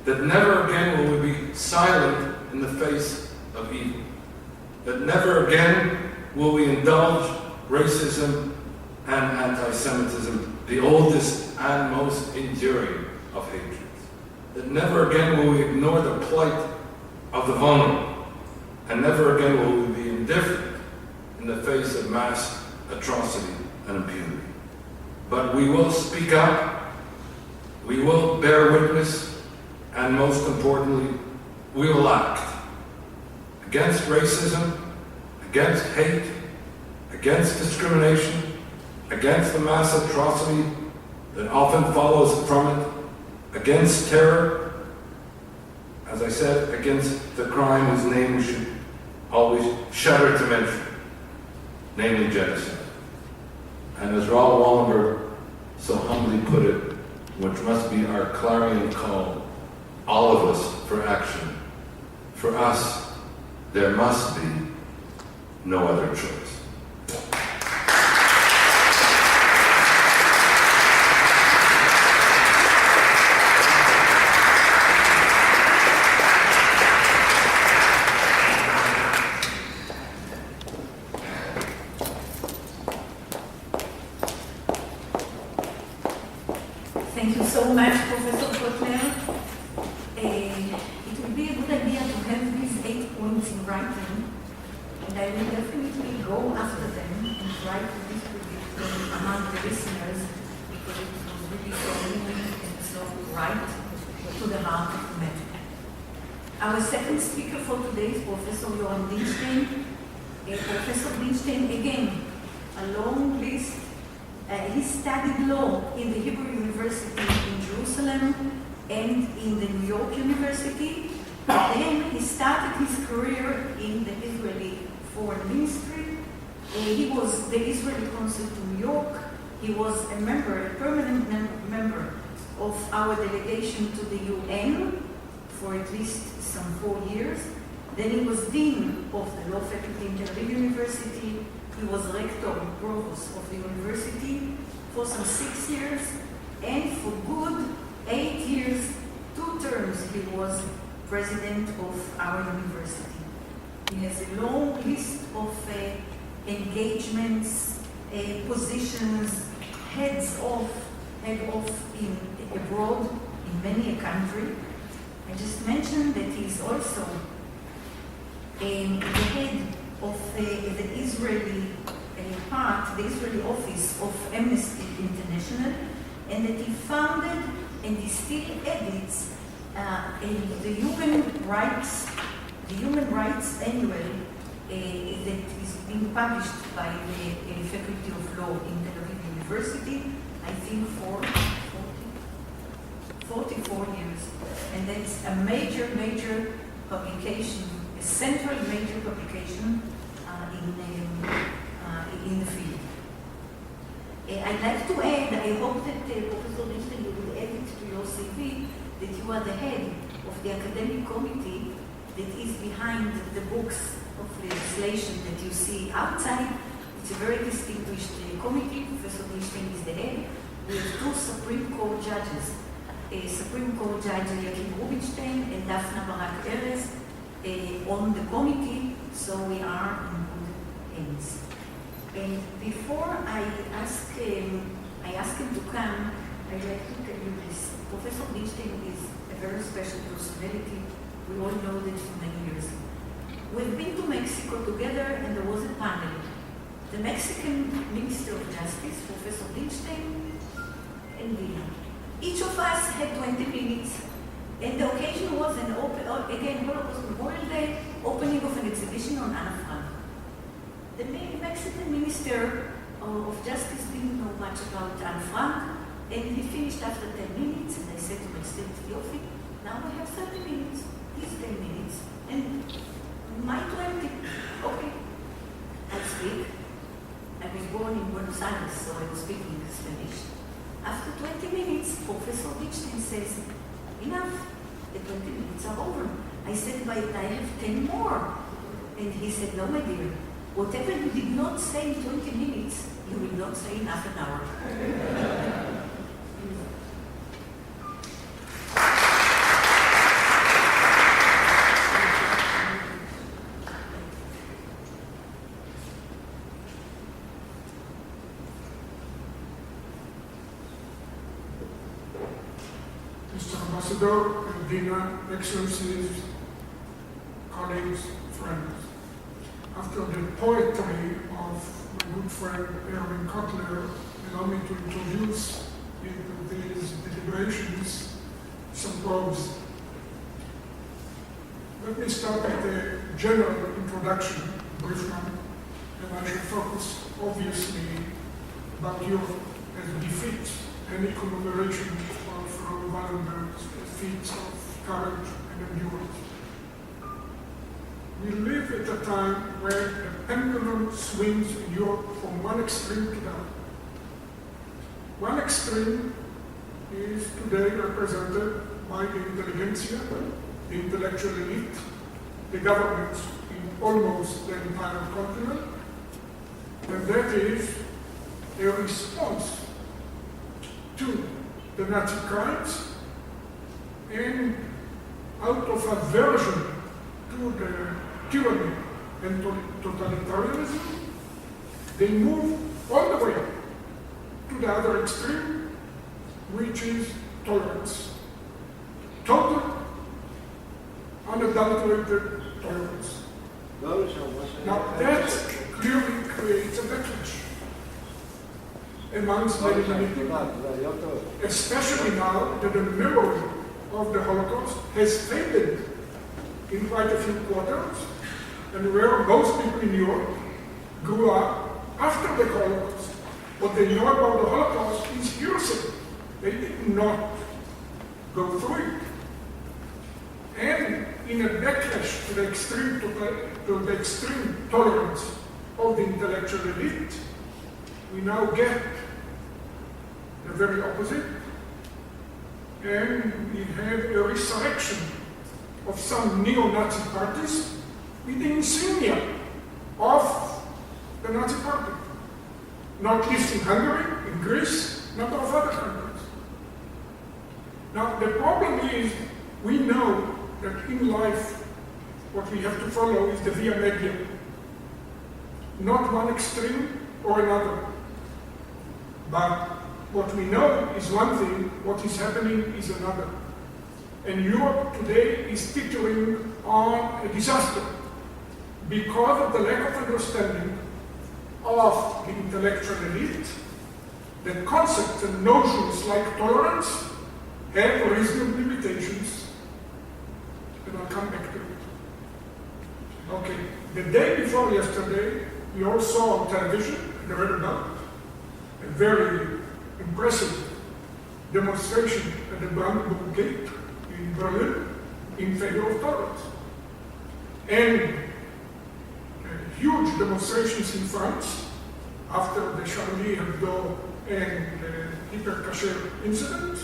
That never again will we be silent in the face of evil. That never again will we indulge racism and anti-Semitism, the oldest and most enduring of hatreds. That never again will we ignore the plight of the vulnerable, and never again will we be indifferent in the face of mass atrocity and impunity. But we will speak up, we will bear witness, and most importantly, we will act against racism, against hate, against discrimination, against the mass atrocity that often follows from it, against terror, as I said, against the crime whose name we should always shudder to mention, namely genocide. And as Raoul Wallenberg so humbly put it, which must be our clarion call, all of us for action. For us, there must be no other choice. Thank you so much, Professor Kotler. It would be a good idea to have these 8 points in writing, and I will definitely go after them and try to distribute them among the listeners, because it was really so moving and so right to the heart of the matter. Our second speaker for today is Professor Yoram Dinstein. Professor Dinstein, again, a long list. He studied law in the Hebrew University in Jerusalem and in the New York University. Then he started his career in the Israeli Foreign Ministry. He was the Israeli consul to New York. He was a permanent member of our delegation to the UN for at least some 4 years. Then he was dean of the law faculty in Tel Aviv University. He was rector and provost of the university for some 6 years, and for good 8 years, 2 terms, he was president of our university. He has a long list of engagements, positions, head of in abroad in many a country. I just mentioned that he is also the head of the Israeli part, the Israeli office of Amnesty International, and that he founded and he still edits the human rights annual that is being published by the Faculty of Law in Tel Aviv University, I think for 44 years. And that's a major publication, a central major publication in the field. I'd like to add, I hope that Professor Dinstein, you will add it to your CV, that you are the head of the academic committee that is behind the books of legislation that you see outside. It's a very distinguished committee. Professor Dinstein is the head. We have 2 Supreme Court judges, Supreme Court Judge Yakim Rubinstein and Daphna Barak Erez on the committee, so we are in good hands. And before I ask him to come, I'd like to tell you this. Professor Dinstein is a very special personality. We all know that for many years. We've been to Mexico together, and there was a panel. The Mexican Minister of Justice, Professor Dinstein, and me. Each of us had 20 minutes, and the occasion was again, Holocaust Memorial Day, opening of an exhibition on Anna Frank. The Mexican Minister of Justice didn't know much about Anne Frank, and he finished after 10 minutes, and I said to myself, Yofi, now I have 30 minutes, these 10 minutes, and my 20. Okay, I'll speak. I was born in Buenos Aires, so I was speaking Spanish. After 20 minutes, Professor Dinstein says, enough, the 20 minutes are over. I said, but I have 10 more. And he said, no, my dear, whatever you did not say in 20 minutes, you will not say in half an hour. Mr. Ambassador, Dina, Excellencies, colleagues, friends. After the poetry of my good friend Erwin Kotler, allow me to introduce into these deliberations some poems. Let me start with a general introduction, a brief one, and I shall focus obviously about Europe as a defeat, any commemoration of Raoul Wallenberg's feats of courage and endurance. We live at a time where the pendulum swings in Europe from one extreme to the other. One extreme is today represented by the intelligentsia, the intellectual elite, the governments in almost the entire continent, and that is a response to the Nazi crimes and out of aversion to the tyranny and totalitarianism, they move all the way to the other extreme which is tolerance. Total, unadulterated tolerance. Now that clearly creates a backlash amongst many people, especially now that the memory of the Holocaust has faded in quite a few quarters, and where most people in Europe grew up after the Holocaust. What they know about the Holocaust is hearsay. They did not go through it. And in a backlash to the extreme tolerance of the intellectual elite, we now get the very opposite, and we have a resurrection of some neo-Nazi parties with the insignia of the Nazi party. Not least in Hungary, in Greece, not of other countries. Now, the problem is, we know that in life, what we have to follow is the via media. Not one extreme or another. But what we know is one thing, what is happening is another. And Europe today is teetering on a disaster because of the lack of understanding of the intellectual elite. The concepts and notions like tolerance have reasonable limitations, and I'll come back to it. Okay, the day before yesterday, we all saw on television, and I read about a very impressive demonstration at the Brandenburg Gate in Berlin in favor of tolerance. And huge demonstrations in France after the Charlie Hebdo and Hyper Cacher incident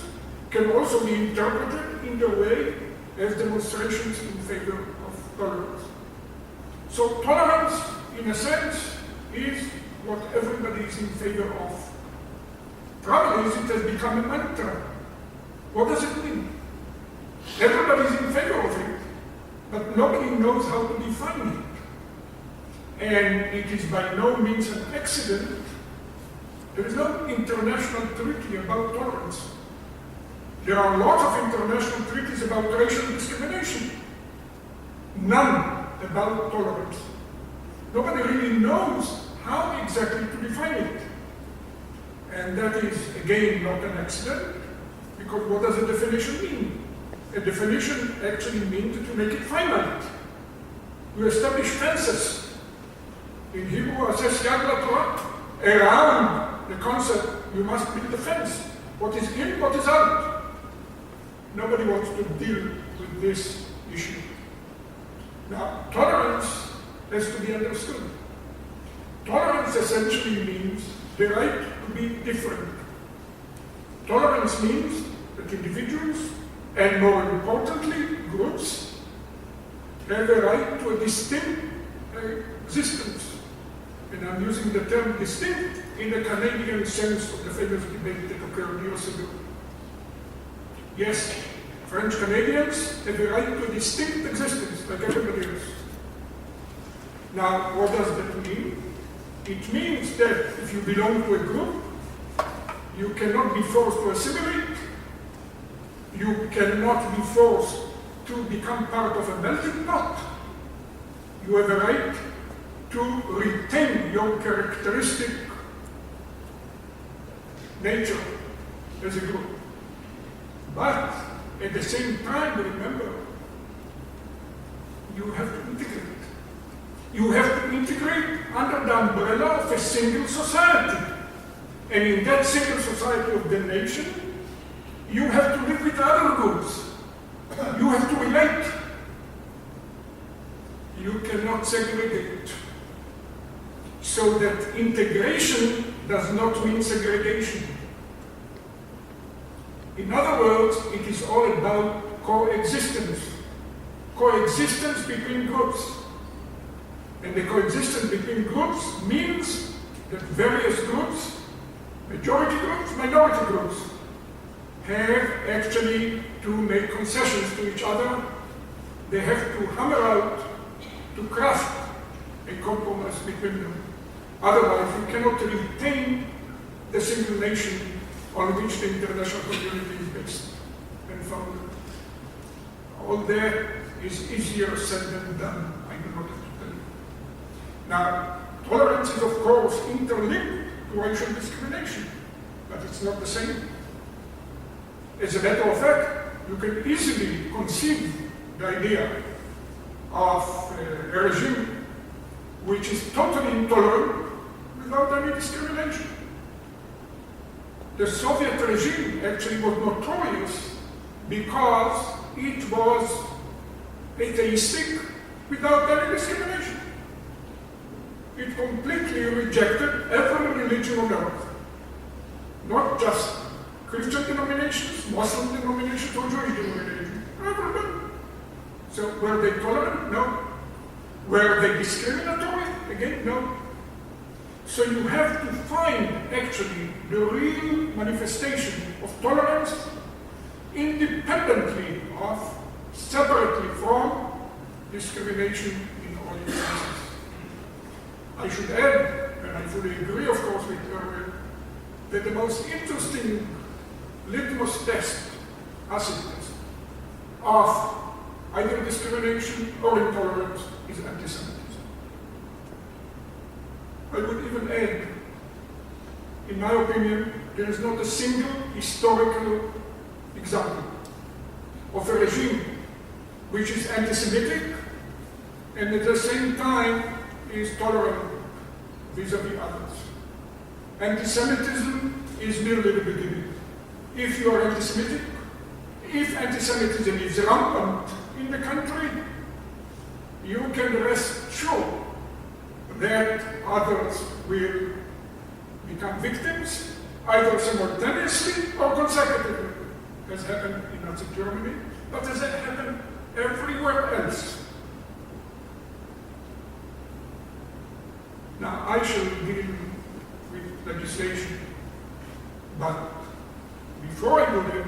can also be interpreted in the way as demonstrations in favor of tolerance. So tolerance, in a sense, is what everybody is in favor of. Problem is, it has become a mantra. What does it mean? Everybody is in favor of it, but nobody knows how to define it. And it is by no means an accident. There is no international treaty about tolerance. There are lots of international treaties about racial discrimination. None about tolerance. Nobody really knows how exactly to define it. And that is, again, not an accident, because what does a definition mean? A definition actually means that you make it finite. You establish fences. In Hebrew, it says yad laTorah. Around the concept, you must build a fence. What is in, what is out. Nobody wants to deal with this issue. Now, tolerance has to be understood. Tolerance essentially means the right to be different. Tolerance means that individuals, and more importantly, groups, have a right to a distinct existence. And I'm using the term distinct in the Canadian sense of the famous debate that occurred years ago. Yes, French Canadians have a right to a distinct existence like everybody else. Now, what does that mean? It means that if you belong to a group, you cannot be forced to assimilate, you cannot be forced to become part of a melting pot. You have a right to retain your characteristic nature as a group. But at the same time, remember, you have to integrate. You have to integrate under the umbrella of a single society. And in that single society of the nation, you have to live with other groups. You have to relate. You cannot segregate. So that integration does not mean segregation. In other words, it is all about coexistence. Coexistence between groups. And the coexistence between groups means that various groups, majority groups, minority groups, have actually to make concessions to each other. They have to hammer out, to craft a compromise between them. Otherwise, you cannot retain the single nation on which the international community is based and founded. All that is easier said than done, I do not have to tell you. Now, tolerance is of course interlinked to racial discrimination, but it's not the same. As a matter of fact, you can easily conceive the idea of a regime which is totally intolerant without any discrimination. The Soviet regime actually was notorious because it was atheistic without any discrimination. It completely rejected every religion on earth, not just Christian denominations, Muslim denominations, or Jewish denominations. Everybody. So were they tolerant? No. Were they discriminatory? Again, no. So you have to find actually the real manifestation of tolerance independently of, separately from discrimination in all instances. I should add, and I fully agree of course with Erwin, that the most interesting litmus test, acid test, of either discrimination or intolerance is anti-Semitism. I would even add, in my opinion, there is not a single historical example of a regime which is anti-Semitic and at the same time is tolerant vis-a-vis others. Anti-Semitism is merely the beginning. If you are anti-Semitic, if anti-Semitism is rampant in the country, you can rest sure that others will become victims, either simultaneously or consecutively, as happened in Nazi Germany, but as it happened everywhere else. Now, I shall deal with legislation, but before I do that,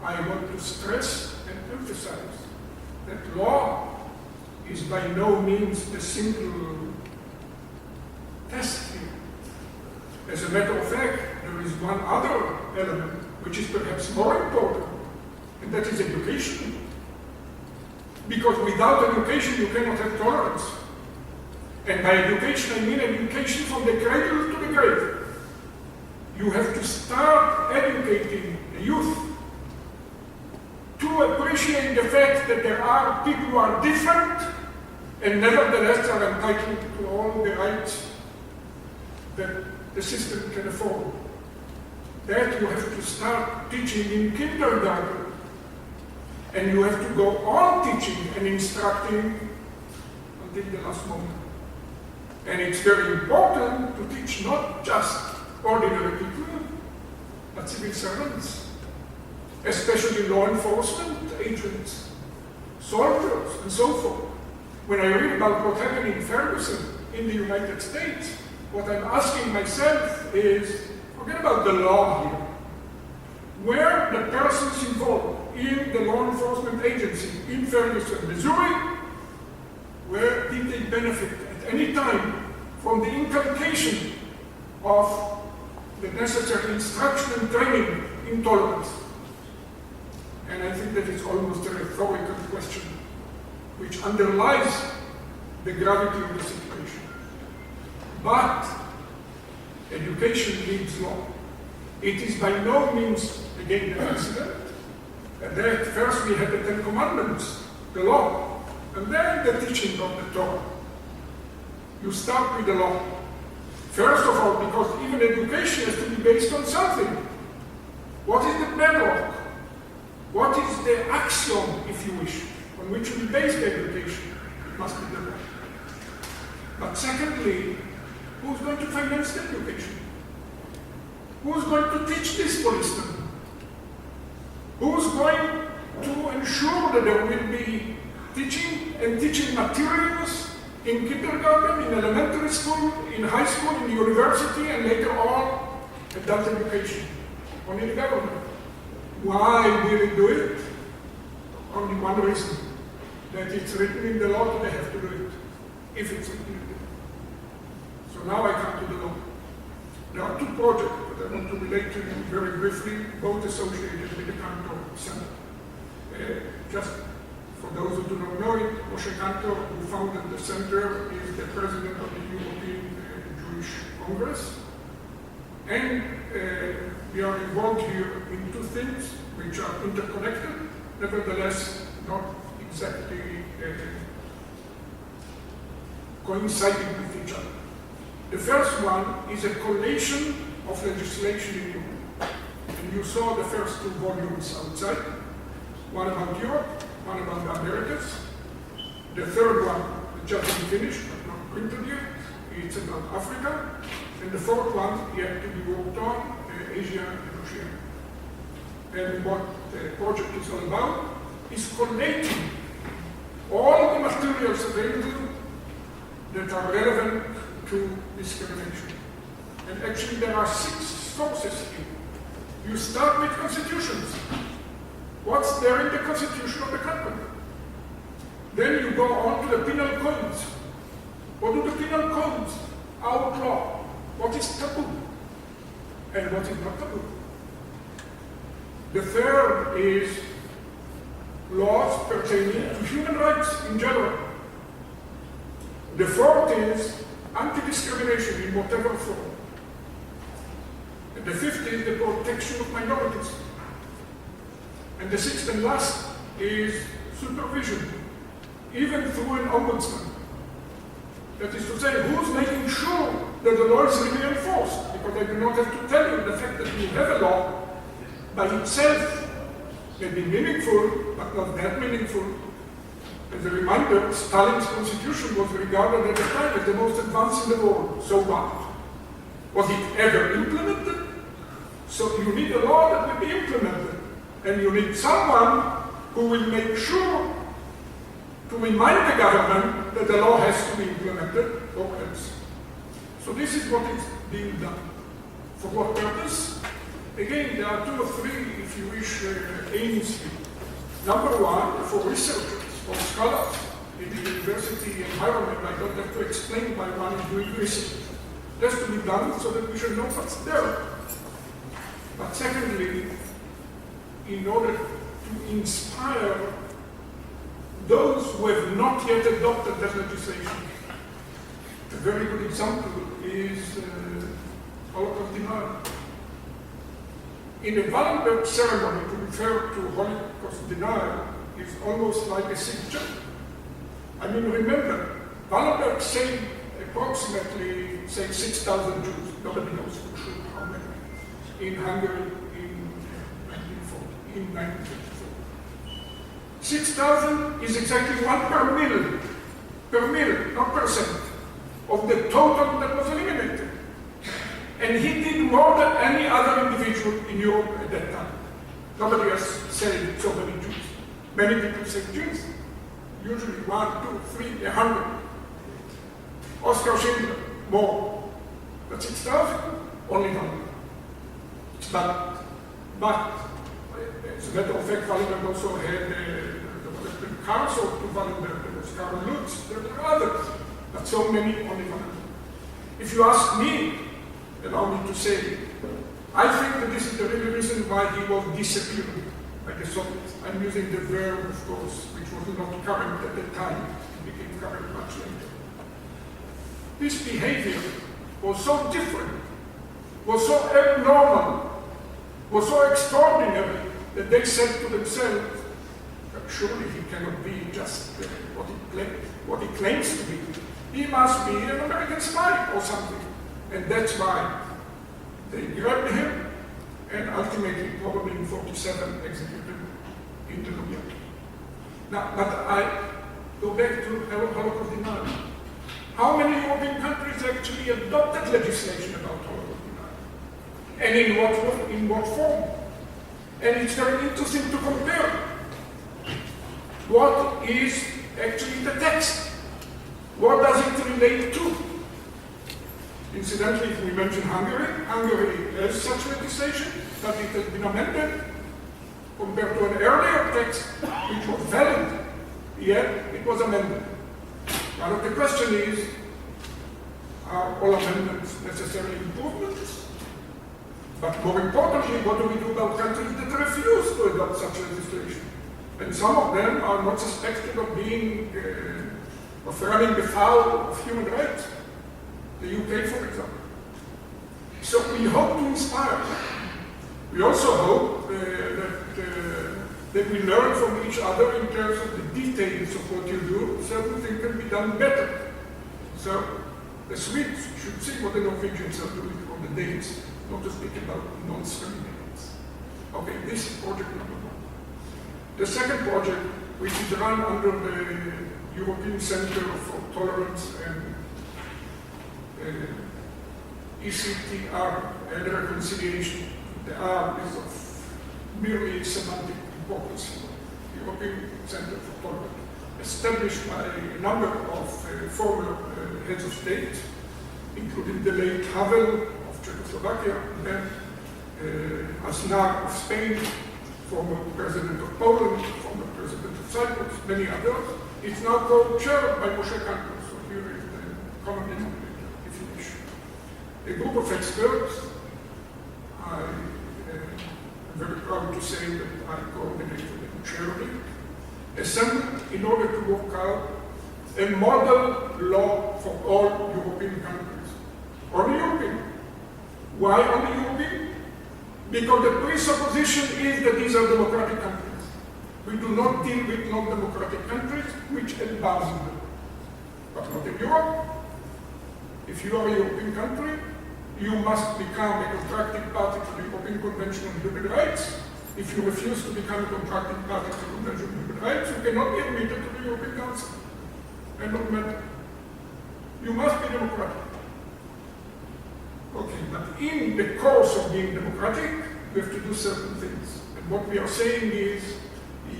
I want to stress and emphasize that law is by no means the single test here. As a matter of fact, there is one other element which is perhaps more important, and that is education. Because without education, you cannot have tolerance. And by education, I mean education from the cradle to the grave. You have to start educating the youth to appreciate the fact that there are people who are different and nevertheless are entitled to all the rights that the system can afford. That you have to start teaching in kindergarten, and you have to go on teaching and instructing until the last moment. And it's very important to teach not just ordinary people, but civil servants, especially law enforcement agents, soldiers, and so forth. When I read about what happened in Ferguson in the United States, what I'm asking myself is, forget about the law here. Were the persons involved in the law enforcement agency in Ferguson, Missouri, where did they benefit at any time from the inculcation of the necessary instruction and training in tolerance? And I think that is almost a rhetorical question, which underlies the gravity of the situation. But education needs law. It is by no means, again, an accident that first we had the Ten Commandments, the law, and then the teaching of the Torah. You start with the law. First of all, because even education has to be based on something. What is the bedrock? What is the axiom, if you wish, on which we base the education? It must be the law. But secondly, who's going to finance the education? Who's going to teach this policeman? Who's going to ensure that there will be teaching and teaching materials in kindergarten, in elementary school, in high school, in the university, and later on, adult education? Only the government. Why will it do it? Only one reason, that it's written in the law that they have to do it, if it's written in the law. So now I come to the law. There are two that I want to relate to you very briefly, both associated with the Cantor Center. Just for those who do not know it, Moshe Cantor, who founded the center, is the president of the European Jewish Congress. And we are involved here in two things which are interconnected, nevertheless not exactly coinciding with each other. The first one is a collation of legislation in Europe. And you saw the first two volumes outside, one about Europe, one about the Americas. The third one, just been finished, but not printed yet, it's about Africa. And the fourth one, yet to be worked on, Asia and Oceania. And what the project is all about is collating all the materials available that are relevant to discrimination. And actually there are 6 sources here. You start with constitutions. What's there in the constitution of the country? Then you go on to the penal codes. What do the penal codes outlaw? What is taboo? And what is not taboo? The third is laws pertaining to human rights in general. The fourth is anti-discrimination in whatever form. And the fifth is the protection of minorities. And the sixth and last is supervision, even through an ombudsman. That is to say, who's making sure that the law is really enforced? Because I do not have to tell you the fact that we have a law by itself may be meaningful, but not that meaningful. As a reminder, Stalin's constitution was regarded at the time as the most advanced in the world. So what? Was it ever implemented? So you need a law that will be implemented. And you need someone who will make sure to remind the government that the law has to be implemented, or else. So this is what is being done. For what purpose? Again, there are 2 or 3, if you wish, aims here. Number one, for researchers, for scholars in the university environment. I don't have to explain why one is doing research. It has to be done so that we should know what's there. But secondly, in order to inspire those who have not yet adopted that legislation. A very good example is Holocaust denial. In a Wallenberg ceremony, to refer to Holocaust denial is almost like a sick joke. I mean, remember, Wallenberg saved approximately, say, 6,000 Jews. Nobody knows for sure how many. In Hungary in 1954. 6,000 is exactly 1 per mil, not percent, of the total that was eliminated. And he did more than any other individual in Europe at that time. Nobody has saved so many Jews. Many people save Jews. Usually 1, 2, 3, 100. Oskar Schindler, more. But 6,000, only 100. But as a matter of fact, Wallenberg also had the council to Wallenberg. There was Karl Lutz, there were others. But so many, only 100. If you ask me, allow me to say, I think that this is the real reason why he was disappeared by the Soviets. I'm using the verb, of course, which was not current at the time. It became current much later. This behavior was so different, was so abnormal, was so extraordinary that they said to themselves, surely he cannot be just what he claims to be. He must be an American spy or something. And that's why they grabbed him and ultimately, probably in 1947, executed him in the Lubyanka. Now, but I go back to Holocaust denial. How many European countries actually adopted legislation about Holocaust denial? And in what form? And it's very interesting to compare what is actually the text. What does it relate to? Incidentally, if we mention Hungary, Hungary has such legislation, but it has been amended compared to an earlier text which was valid, yet it was amended. Now the question is, are all amendments necessarily improvements? But more importantly, what do we do about countries that refuse to adopt such legislation? And some of them are not suspected of being, of running afoul of human rights. The UK, for example. So we hope to inspire. We also hope that we learn from each other in terms of the details of what you do, so everything can be done better. So the Swedes should see what the Norwegians are doing, or the Danes, not to speak about non-Scandinavians. Okay, this is project number one. The second project, which is run under the European Center for Tolerance and ECTR and Reconciliation. The R is of merely semantic importance. The European Center for Tolerance, established by a number of former heads of state, including the late Havel of Czechoslovakia, and then Aznar of Spain, former president of Poland, former president of Cyprus, many others. It's now co-chaired by Moshe Kantor, so here is the common denominator, if you wish. A group of experts, I am very proud to say that I coordinated and chaired it, assembled in order to work out a model law for all European countries. Only European. Why only European? Because the presupposition is that these are democratic countries. We do not deal with non-democratic countries which embarrass them. But not in Europe. If you are a European country, you must become a contracting party to the European Convention on Human Rights. If you refuse to become a contracting party to the Convention on Human Rights, you cannot be admitted to the European Council. End of matter. You must be democratic. Okay, but in the course of being democratic, we have to do certain things. And what we are saying is,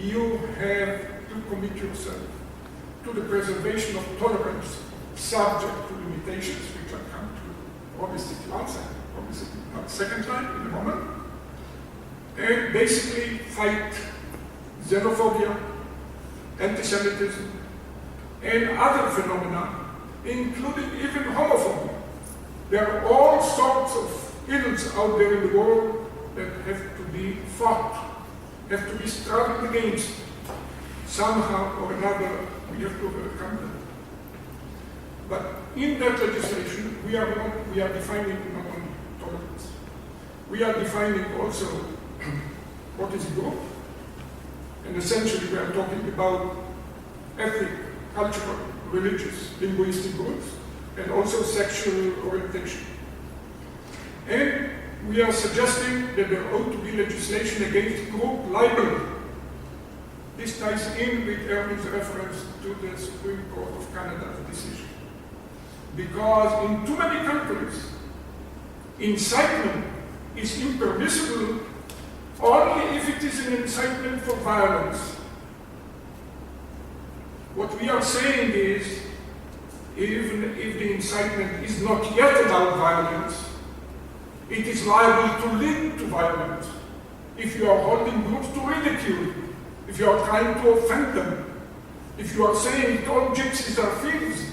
you have to commit yourself to the preservation of tolerance subject to limitations, which I'll come to obviously once and obviously not second time in a moment. And basically fight xenophobia, anti-Semitism, and other phenomena, including even homophobia. There are all sorts of ills out there in the world that have to be fought, have to be struggled against. Somehow or another, we have to overcome them. But in that legislation, we are defining not only tolerance. We are defining also what is a group. And essentially, we are talking about ethnic, cultural, religious, linguistic groups, and also sexual orientation. And we are suggesting that there ought to be legislation against group libel. This ties in with Erwin's reference to the Supreme Court of Canada's decision. Because in too many countries, incitement is impermissible only if it is an incitement for violence. What we are saying is, even if the incitement is not yet about violence, it is liable to lead to violence. If you are holding groups to ridicule, if you are trying to offend them, if you are saying that all gypsies are thieves,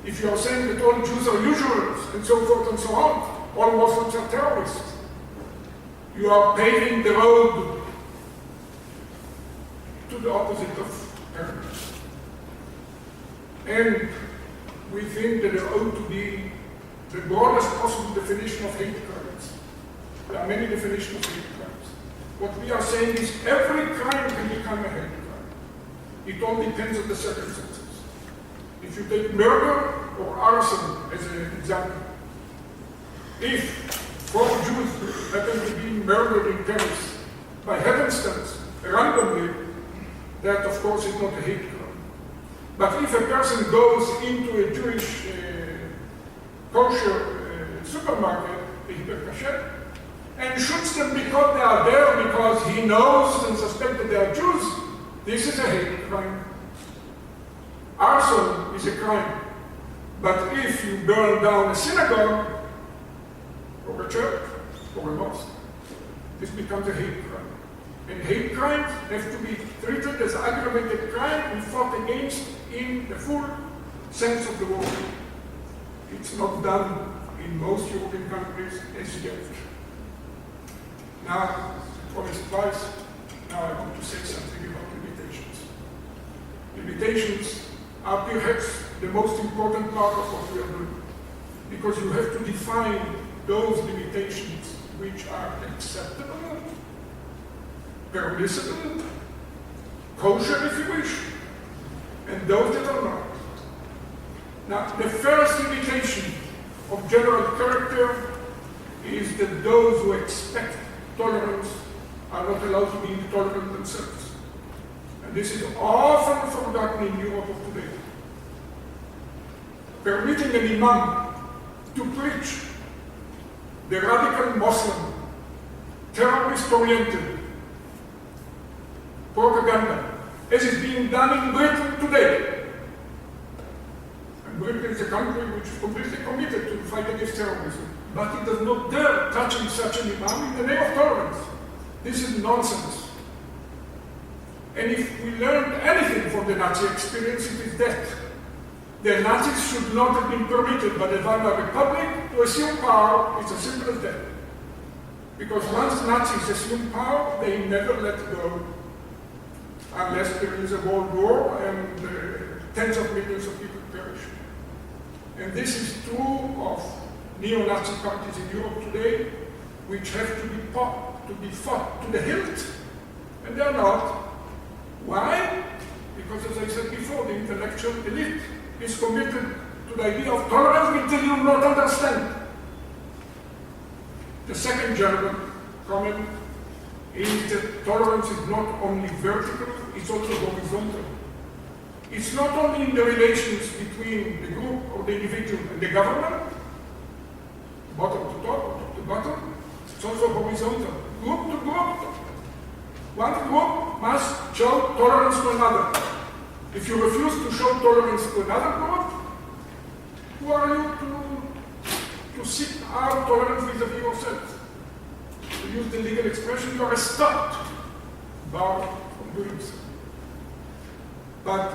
if you are saying that all Jews are usurers, and so forth and so on, all Muslims are terrorists, you are paving the road to the opposite of terrorism. And we think that there ought to be the broadest possible definition of hate crimes. There are many definitions of hate crimes. What we are saying is every crime can become a hate crime. It all depends on the circumstances. If you take murder or arson as an example, if 4 Jews happen to be murdered in Paris by happenstance, randomly, that of course is not a hate crime. But if a person goes into a Jewish kosher supermarket, a hyperkasher, and shoots them because they are there, because he knows and suspects that they are Jews, this is a hate crime. Arson is a crime. But if you burn down a synagogue, or a church, or a mosque, this becomes a hate crime. And hate crimes have to be treated as aggravated crime and fought against in the full sense of the word. It's not done in most European countries as yet. Now, for his price, now I want to say something about limitations. Limitations are perhaps the most important part of what we are doing, because you have to define those limitations which are acceptable, permissible, kosher if you wish, and those that are not. Now, the first limitation of general character is that those who expect tolerance are not allowed to be intolerant themselves. And this is often forgotten in Europe of today. Permitting an imam to preach the radical Muslim, terrorist-oriented propaganda, as is being done in Britain today. And Britain is a country which is completely committed to the fight against terrorism. But it does not dare touching such an imam in the name of tolerance. This is nonsense. And if we learned anything from the Nazi experience, it is that the Nazis should not have been permitted by the Weimar Republic to assume power. It's as simple as that. Because once Nazis assume power, they never let go, unless there is a world war and tens of millions of people perish. And this is true of neo-Nazi parties in Europe today, which have to be fought to the hilt, and they're not. Why? Because, as I said before, the intellectual elite is committed to the idea of tolerance until you not understand. The second German comment is that tolerance is not only vertical, it's also horizontal. It's not only in the relations between the group or the individual and the government, bottom to top, top to bottom, it's also horizontal. Group to group. One group must show tolerance to another. If you refuse to show tolerance to another group, who are you to seek out tolerance vis-a-vis yourself? To use the legal expression, you are stopped, barred from doing so. But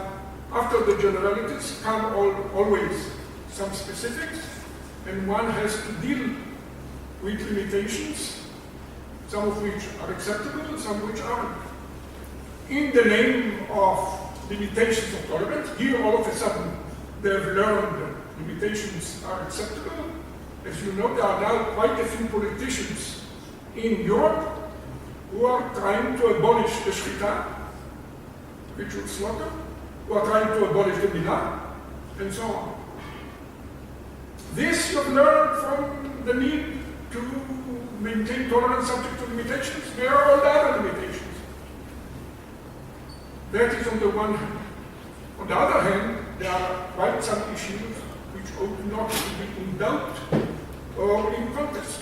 after the generalities come always some specifics, and one has to deal with limitations, some of which are acceptable, some which aren't. In the name of limitations of tolerance, here all of a sudden they've learned that limitations are acceptable. As you know, there are now quite a few politicians in Europe who are trying to abolish the shechita, ritual slaughter, who are trying to abolish the milah, and so on. This you've learned from the need to maintain tolerance subject to limitations. There are all the other limitations. That is on the one hand. On the other hand, there are quite some issues which ought not to be in doubt or in contest.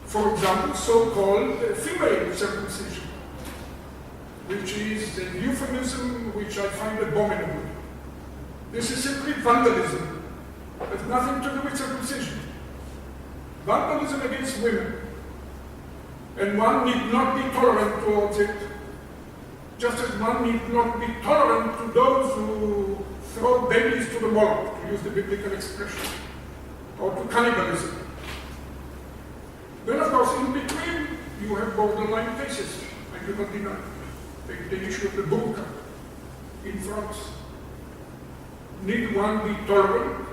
For example, so-called female circumcision, which is a euphemism which I find abominable. This is simply vandalism. It has nothing to do with circumcision. Vandalism against women. And one need not be tolerant towards it, just as one need not be tolerant to those who throw babies to the Moloch, to use the biblical expression, or to cannibalism. Then, of course, in between, you have borderline cases. I do not deny. Take the issue of the burqa in France. Need one be tolerant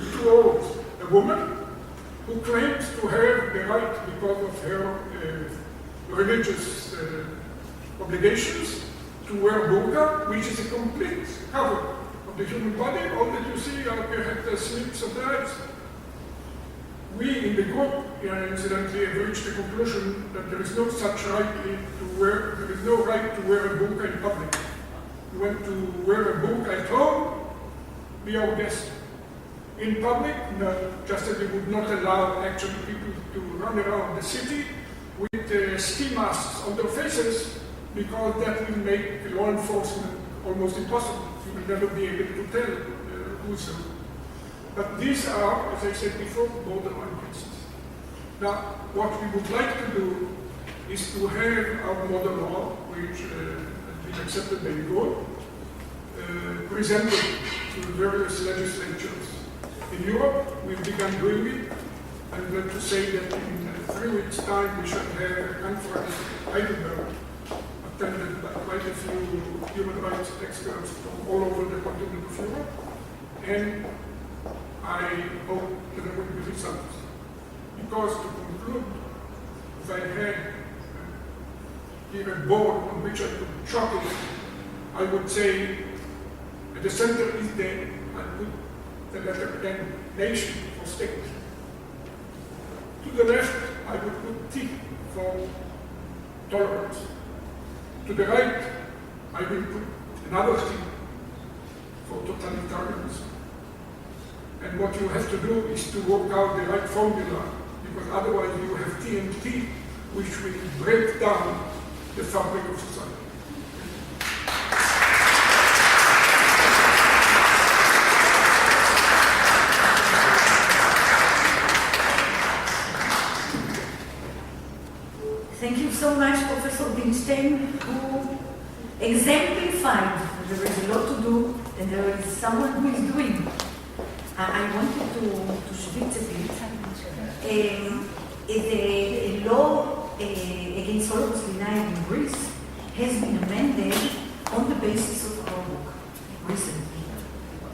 towards a woman who claims to have the right, because of her religious obligations, to wear burqa, which is a complete cover of the human body? All that you see are perhaps the slips of the eyes. We in the group, incidentally, have reached the conclusion that there is no such right there is no right to wear a burqa in public. You want to wear a burqa at home, be our guest. In public, no, just as we would not allow actually people to run around the city with ski masks on their faces, because that will make law enforcement almost impossible. You will never be able to tell who's who. But these are, as I said before, borderline cases. Now, what we would like to do is to have our model law, which has been accepted by the court, presented to various legislatures. In Europe, we've begun doing it. I'm glad to say that in 3 weeks' time we shall have a conference in Heidelberg, attended by quite a few human rights experts from all over the continent of Europe, and I hope that there will be results. Because to conclude, if I had here a board on which I could chalk it, I would say at the center is the, I put the letter N, nation for state. To the left, I would put T for tolerance. To the right, I will put another T for totalitarianism. And what you have to do is to work out the right formula, because otherwise you have TNT, which will break down the fabric of society. Thank you so much, Professor Binstein, who exemplified there is a lot to do and there is someone who is doing. I wanted to schwitz a bit. The law against Holocaust denial in Greece has been amended on the basis of our book recently,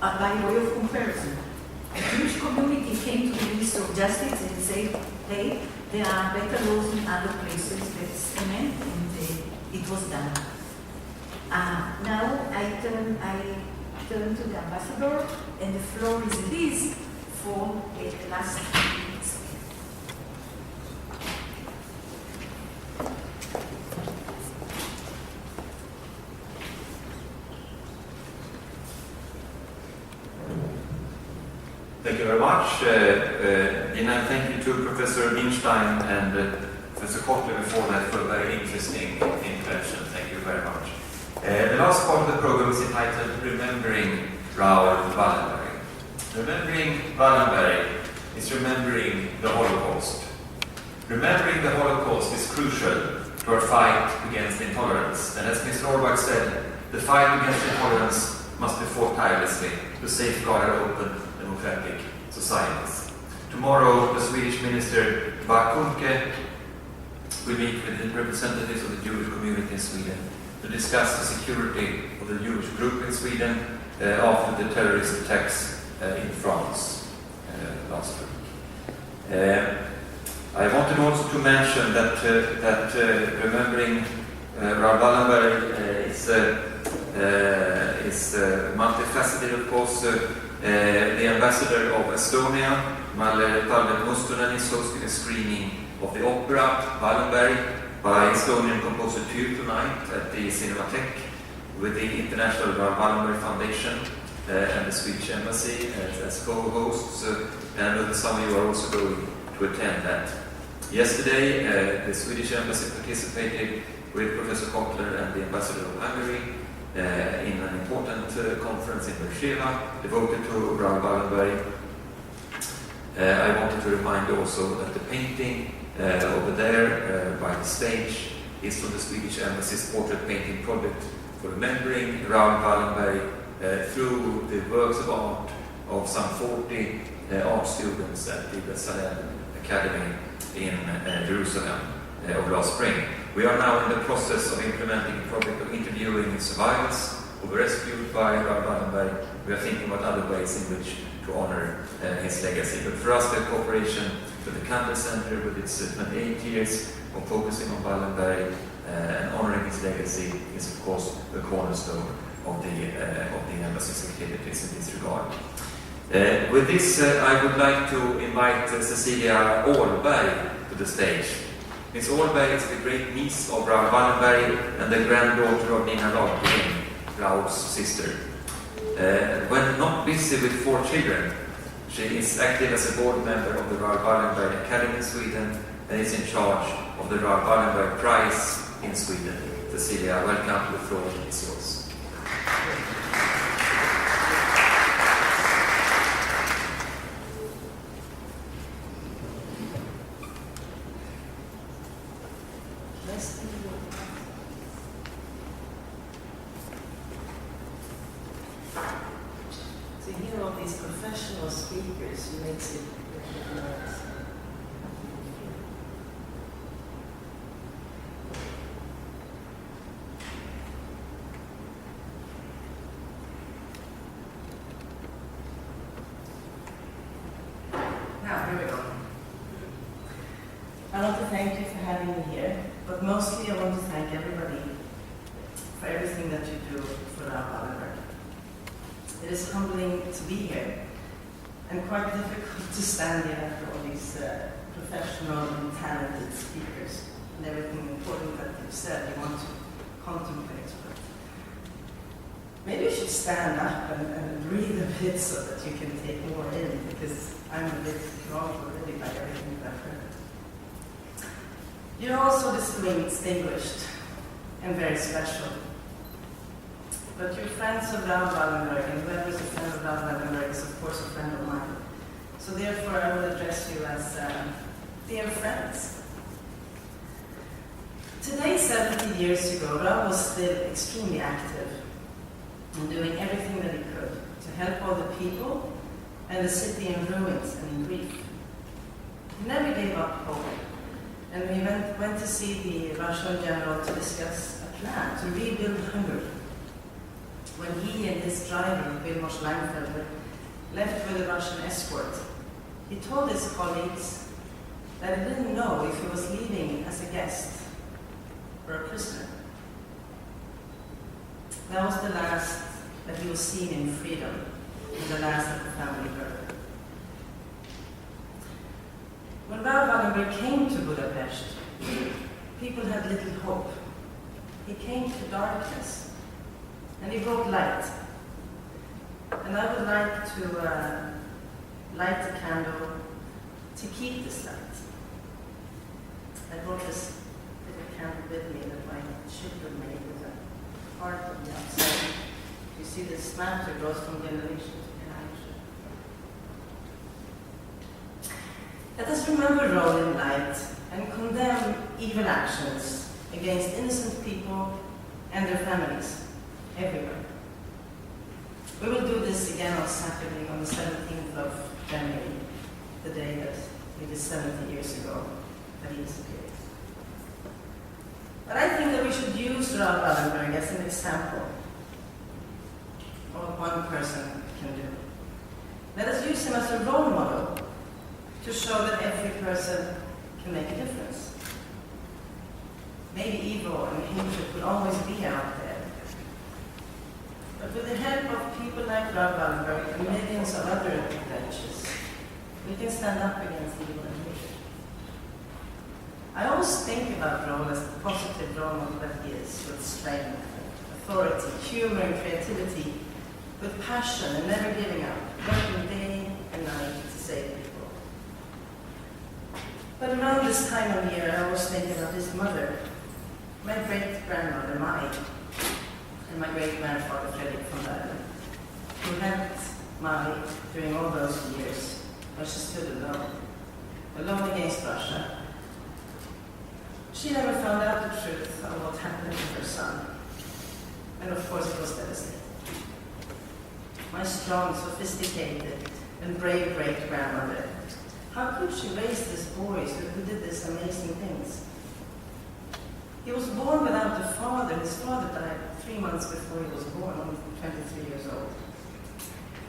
by way of comparison. The Jewish community came to the Minister of Justice and said, hey, there are better laws in other places, let's amend, and it was done. Now I turn to the ambassador, and the floor is his for the last 5 minutes. Thank you very much. And thank you to Professor Binstein and Professor Kotler before that for a very interesting intervention. Thank you very much. The last part of the program is entitled Remembering Raoul Wallenberg. Remembering Wallenberg is remembering the Holocaust. Remembering the Holocaust is crucial to our fight against intolerance. And as Mr. Orbach said, the fight against intolerance must be fought tirelessly to safeguard our open democratic societies. Tomorrow, the Swedish Minister Bakunke will meet with the representatives of the Jewish community in Sweden to discuss the security of the Jewish group in Sweden after the terrorist attacks in France last week. I wanted also to mention that remembering Raoul Wallenberg is multifaceted, of course. The ambassador of Estonia, Malle Mustonen, is hosting a screening of the opera Wallenberg by Estonian composer Tyr tonight at the Cinematheque with the International Raoul Wallenberg Foundation and the Swedish Embassy as co-hosts, and some of you are also going to attend that. Yesterday, the Swedish Embassy participated with Professor Kotler and the Ambassador of Hungary in an important conference in Beersheba devoted to Raoul Wallenberg. I wanted to remind you also that the painting over there by the stage is from the Swedish Embassy's portrait painting project for remembering Raoul Wallenberg through the works of art of some 40 art students at the B'Tselem Academy in Jerusalem over last spring. We are now in the process of implementing a project of interviewing survivors who were rescued by Raoul Wallenberg. We are thinking about other ways in which to honor his legacy. But for us, the cooperation with the Campbell Center, with its 28 years of focusing on Wallenberg and honoring his legacy, is of course the cornerstone of the embassy's activities in this regard. With this, I would like to invite Cecilia Åhlberg to the stage. Ms. Åhlberg is the great niece of Raoul Wallenberg and the granddaughter of Nina Lagergren, Raoul's sister. When not busy with 4 children, she is active as a board member of the Raoul Wallenberg Academy in Sweden and is in charge of the Raoul Wallenberg Prize in Sweden. Cecilia, welcome. The floor is yours. To hear all these professional speakers makes it I want to thank you for having me here, but mostly I want to thank everybody for everything that you do for Wallenberg. It is humbling to be here and quite difficult to stand here after all these professional and talented speakers and everything important that you've said you want to contemplate. But maybe you should stand up and breathe a bit so that you can take more in, because I'm a bit drawn already by everything that I've heard. You're also distinguished and very special. But you're friends of Raoul Wallenberg, and whoever is a friend of Raoul Wallenberg is of course a friend of mine. So therefore I will address you as dear friends. Today, 70 years ago, Raoul was still extremely active in doing everything that he could to help all the people and the city in ruins and in grief. He never gave up hope. And we went to see the Russian general to discuss a plan to rebuild Hungary. When he and his driver, Vilmos Langfelder, left with a Russian escort, he told his colleagues that he didn't know if he was leaving as a guest or a prisoner. That was the last that he was seen in freedom, and the last that the family heard. When Raoul Wallenberg came to Budapest, people had little hope. He came to darkness, and he brought light. And I would like to light the candle to keep this light. I brought this little candle with me that my children made with a heart on the outside. You see this matter goes from generation to generation. Let us remember Raoul in light and condemn evil actions against innocent people and their families everywhere. We will do this again on Saturday, on the 17th of January, the day that it is 70 years ago that he disappeared. But I think that we should use Raoul Wallenberg as an example of what one person can do. Let us use him as a role model to show that every person can make a difference. Maybe evil and hatred will always be out there. But with the help of people like Raoul Wallenberg and millions of other adventures, we can stand up against evil and hatred. I always think about Raoul as the positive role model that he is, with strength, authority, humor and creativity, with passion and never giving up, working day and night to save people. But around this time of year, I was thinking about his mother, my great-grandmother, Mai, and my great-grandfather, Fredrik von Bergen, who helped Mai during all those years when she stood alone against Russia. She never found out the truth of what happened to her son. And of course it was devastating. My strong, sophisticated, and brave great-grandmother, how could she raise these boys who did these amazing things? He was born without a father. His father died 3 months before he was born, only 23 years old.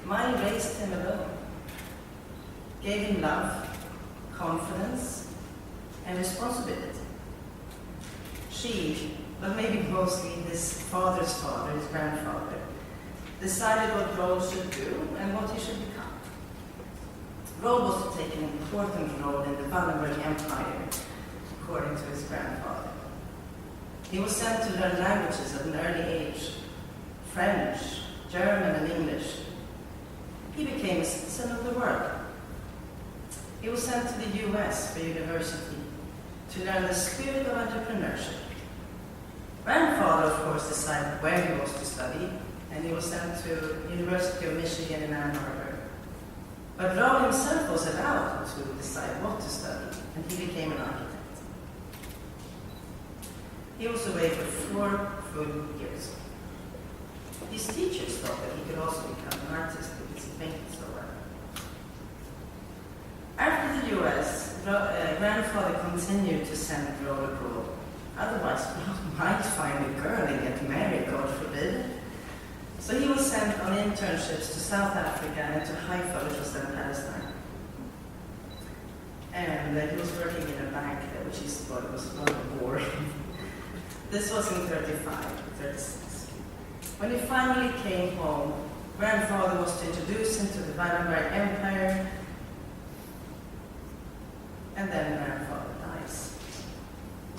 Mai raised him alone, gave him love, confidence, and responsibility. She, but maybe mostly his father's father, his grandfather, decided what Raoul should do and what he should become. Raoul was to take an important role in the Wallenberg Empire, according to his grandfather. He was sent to learn languages at an early age, French, German, and English. He became a citizen of the world. He was sent to the US for university to learn the spirit of entrepreneurship. Grandfather, of course, decided where he was to study, and he was sent to University of Michigan in Ann Arbor. But Raoul himself was allowed to decide what to study, and he became an architect. He was away for 4 full years. His teachers thought that he could also become an artist because he painted so well. After the US, grandfather continued to send Raoul abroad. Otherwise, Raoul might find a girl and get married, God forbid. So he was sent on internships to South Africa and to Haifa, which was then Palestine. And he was working in a bank there This was in 35, 36. When he finally came home, grandfather was to introduce him to the Wallenberg Empire, and then grandfather dies.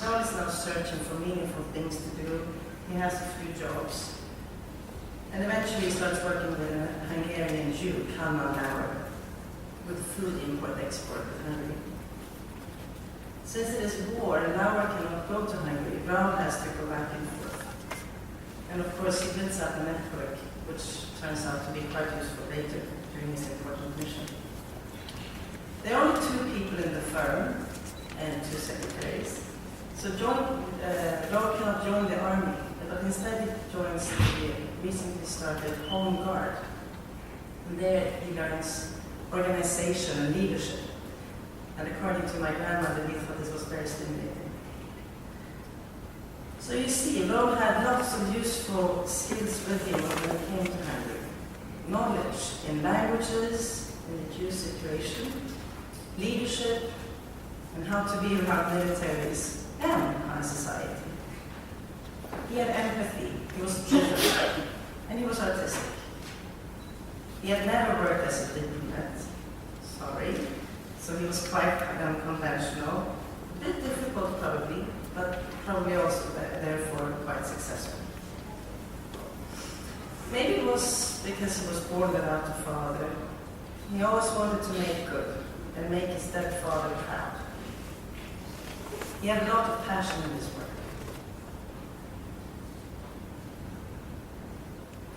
Raoul is now searching for meaningful things to do. He has a few jobs. And eventually he starts working with a Hungarian Jew, Kalman Lauer, with food import-export to Hungary. Since it is war and Lauer cannot go to Hungary, Raoul has to go back and forth. And of course he builds up a network, which turns out to be quite useful later during his important mission. There are only 2 people in the firm and 2 secretaries. So Raoul cannot join the army, but instead he joins the recently started Home Guard. And there he learns organization and leadership. And according to my grandmother, we thought this was very stimulating. So you see, Raoul had lots of useful skills with him when he came to Hungary. Knowledge in languages, in the Jewish situation, leadership, and how to be around militaries and high society. He had empathy, he was driven, and he was artistic. He had never worked as a diplomat, so he was quite unconventional, a bit difficult probably, but probably also therefore quite successful. Maybe it was because he was born without a father. He always wanted to make good and make his dead father proud. He had a lot of passion in his work.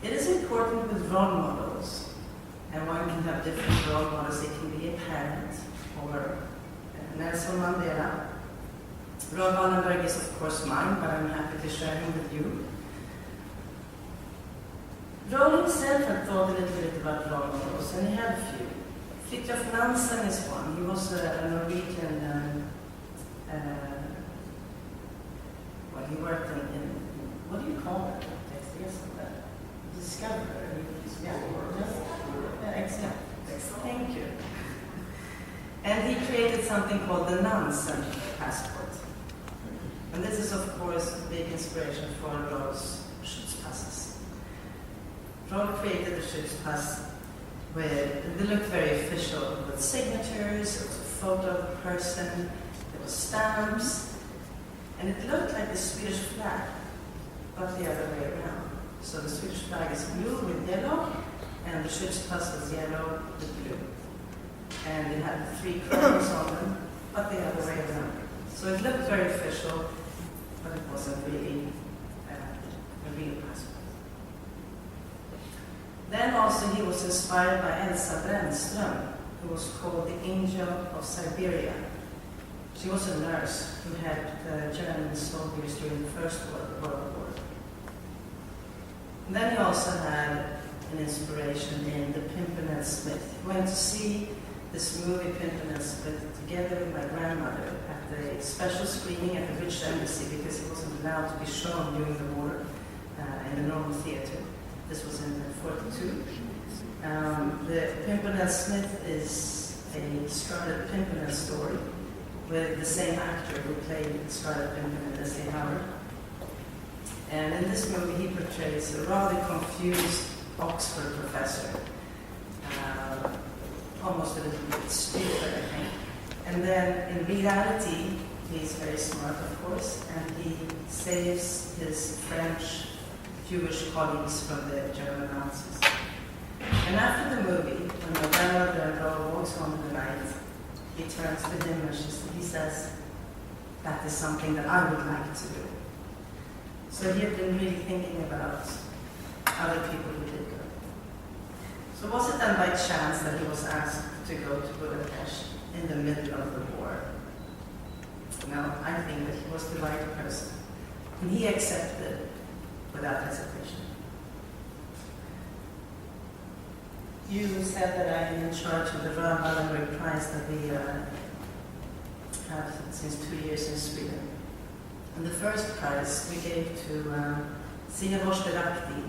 It is important with role models, and one can have different role models. It can be a parent or Nelson Mandela. Raoul Wallenberg is of course mine, but I'm happy to share him with you. Raoul himself had thought a little bit about role models, and he had a few. Fridtjof Nansen is one. He was a Norwegian, well, he worked in what do you call it? Discoverer. Yeah, exactly. Thank you. And he created something called the Nansen passport. And this is, of course, a big inspiration for Raoul's Schutzpasses. Raoul created the Schutzpass with, they looked very official, with signatures, there was a photo of the person, there was stamps, and it looked like the Swedish flag, but the other way around. So the Swedish flag is blue with yellow, and the Schutzpass was yellow with blue. And it had 3 crowns on them, but the other way around. So it looked very official, but it wasn't really a real passport. Then also he was inspired by Elsa Brännström, who was called the Angel of Siberia. She was a nurse who helped German soldiers during the First World War. And then he also had an inspiration in The Pimpernel Smith. He went to see this movie Pimpernel Smith together with my grandmother at the special screening at the British Embassy because it wasn't allowed to be shown during the war in the normal theater. This was in 1942. The Pimpernel Smith is a Scarlet Pimpernel story with the same actor who played Scarlet Pimpernel, Leslie Howard. And in this movie, he portrays a rather confused Oxford professor, almost a little bit stupid, I think. And then in reality, he's very smart, of course, and he saves his French Jewish colleagues from the German Nazis. And after the movie, when my grandmother and Raoul walks home in the night, he turns to him and he says, "That is something that I would like to do." So he had been really thinking about other people who did good. So was it then by chance that he was asked to go to Budapest in the middle of the war? No, I think that he was the right person. And he accepted without hesitation. You said that I am in charge of the Raoul Wallenberg Prize that we have since 2 years in Sweden. And the first prize we gave to Sinevosh Berakti,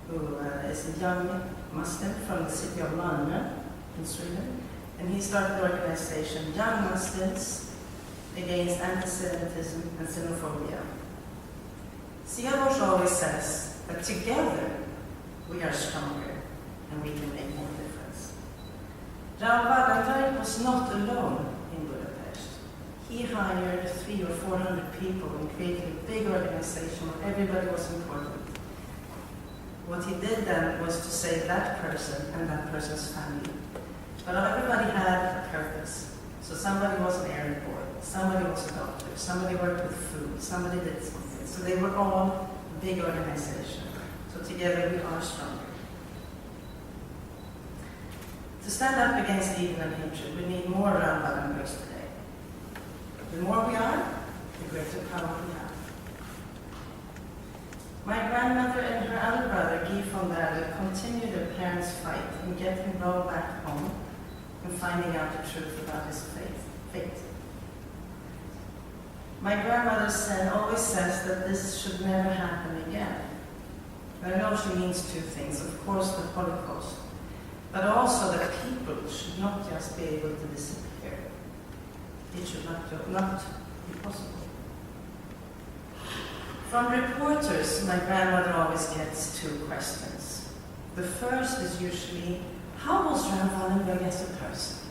who is a young Muslim from the city of Malmö in Sweden. And he started the organization Young Muslims Against Anti-Semitism and Xenophobia. Siabosh always says that together we are stronger and we can make more difference. Raoul Wallenberg was not alone in Budapest. He hired 300 or 400 people and created a big organization where everybody was important. What he did then was to save that person and that person's family. But everybody had a purpose. So somebody was an errand boy, somebody was a doctor, somebody worked with food, somebody did something. So they were all a big organization. So together we are stronger. To stand up against evil and hatred, we need more Raoul Wallenbergs today. The more we are, the greater power we have. My grandmother and her elder brother, Guy von Berle, continued their parents' fight in getting Raoul back home and finding out the truth about his fate. My grandmother always says that this should never happen again. And I know she means two things. Of course, the Holocaust, but also that people should not just be able to disappear. It should not be possible. From reporters, my grandmother always gets two questions. The first is usually, how was Raoul Wallenberg as a person?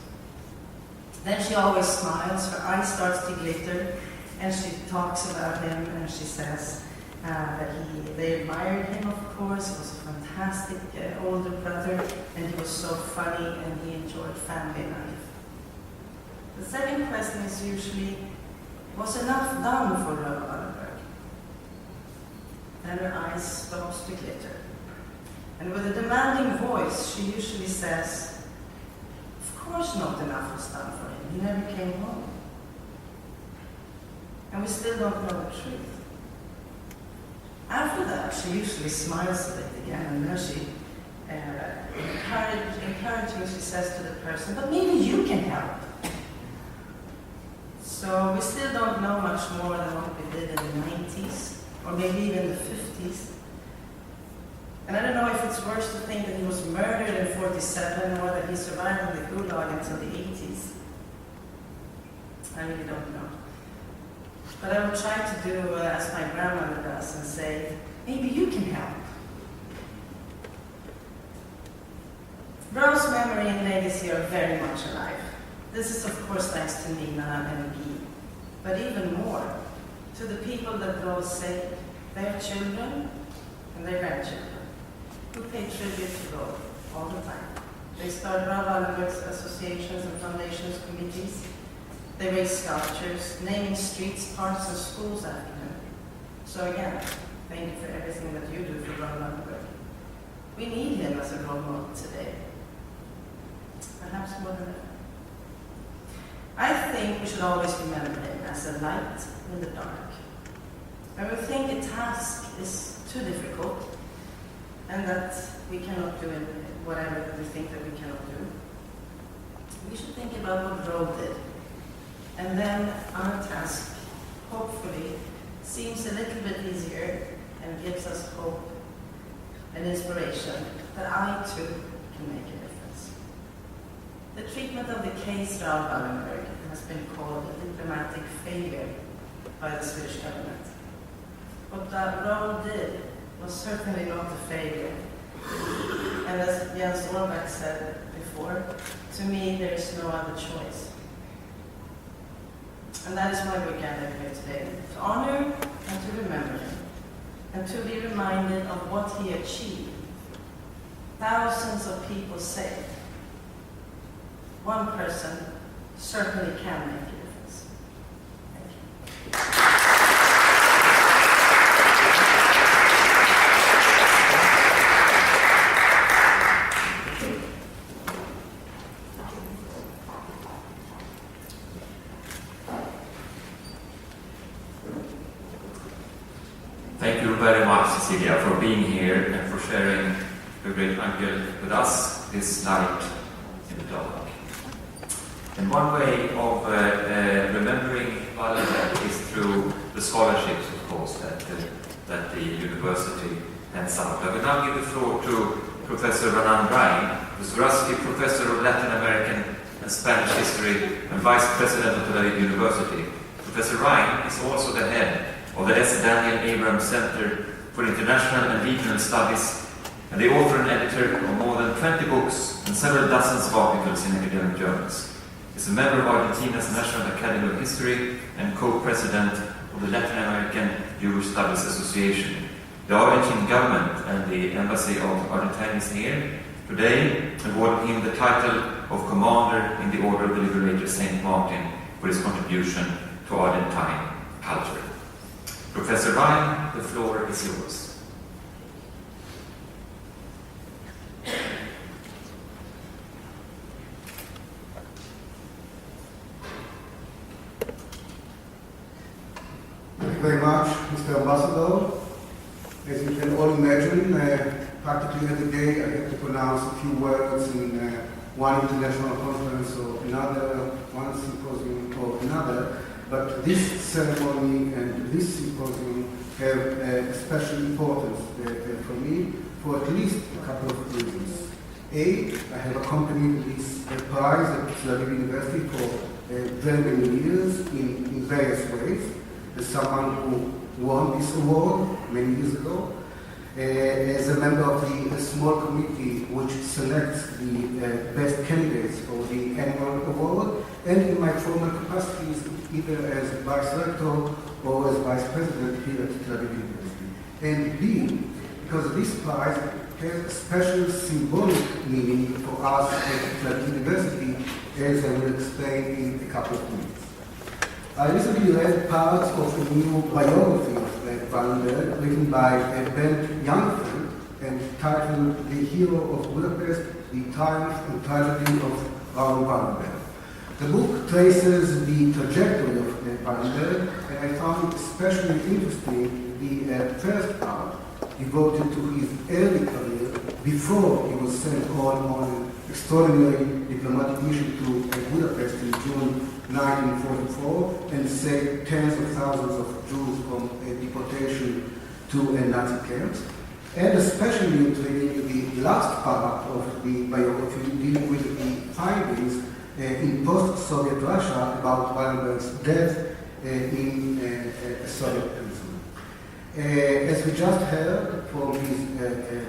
Then she always smiles, her eyes starts to glitter, and she talks about him, and she says that they admired him, of course. He was a fantastic older brother, and he was so funny, and he enjoyed family life. The second question is usually, was enough done for Raoul Wallenberg? Then her eyes stops to glitter. And with a demanding voice, she usually says, of course not enough was done for him. He never came home. And we still don't know the truth. After that, she usually smiles a bit again, and then she encouraging, she says to the person, but maybe you can help. So we still don't know much more than what we did in the 90s, or maybe even the 50s. And I don't know if it's worse to think that he was murdered in 47 or that he survived in the Gulag until the 80s. I really don't know. But I will try to do as my grandmother does and say, maybe you can help. Raoul's memory and legacy are very much alive. This is of course thanks to Nina and Guy, but even more to the people that Raoul saved, their children and their grandchildren, who pay tribute to Raoul all the time. They start Raoul Wallenberg's associations and foundations committees. They raise sculptures, naming streets, parks, and schools after him. So again, thank you for everything that you do for Raoul Wallenberg. We need him as a role model today. Perhaps more than ever. I think we should always remember him as a light in the dark. When we think a task is too difficult and that we cannot do whatever we think that we cannot do, we should think about what Raoul did. And then our task, hopefully, seems a little bit easier and gives us hope and inspiration that I too can make a difference. The treatment of the case Raoul Wallenberg has been called a diplomatic failure by the Swedish government. What Raoul did was certainly not a failure. And as Jens Orback said before, to me there is no other choice. And that is why we're gathered here today, to honor and to remember him, and to be reminded of what he achieved. Thousands of people saved. One person certainly can make a difference. Thank you. Thank you very much, Cecilia, for being here and for sharing your great uncle with us this night in the dark. And one way of remembering Wallenberg is through the scholarships, of course, that the university hands out. I will now give the floor to Professor Renan Bryan, the Zurowski Professor of Latin American and Spanish History and Vice President of Tel Aviv University. Professor Ryan is also the head of the S. Daniel Abrams Center for International and Regional Studies, and the author and editor of more than 20 books and several dozens of articles in academic journals. He is a member of Argentina's National Academy of History and co-president of the Latin American Jewish Studies Association. The Argentine government and the Embassy of Argentina is here today, awarding him the title of Commander in the Order of the Liberator St. Martin for his contribution to Argentine culture. Professor Ryan, the floor is yours. Thank you very much, Mr. Ambassador. As you can all imagine, practically every day I have to pronounce a few words in one international conference or another, one symposium or another, but this ceremony and this symposium have a special importance for me for at least a couple of reasons. A, I have accompanied this prize at Tel Aviv University for very many years in various ways. As someone who won this award many years ago, as a member of the small committee which selects the best candidates for the annual award, and in my former capacities either as vice rector or as vice president here at Tel Aviv University. And B, because this prize has a special symbolic meaning for us at Tel Aviv University, as I will explain in a couple of minutes. I recently read parts of a new biography of Wallenberg, written by Ben Youngfeld, and titled The Hero of Budapest, The Triumph and Tragedy of Raoul Wallenberg. The book traces the trajectory of Wallenberg, and I found especially interesting the first part devoted to his early career before he was sent on an extraordinary diplomatic mission to Budapest in June 1944 and saved tens of thousands of Jews from deportation to Nazi camps. And especially intriguing the last part of the biography dealing with the findings in post-Soviet Russia about Wallenberg's death in a Soviet prison. As we just heard from his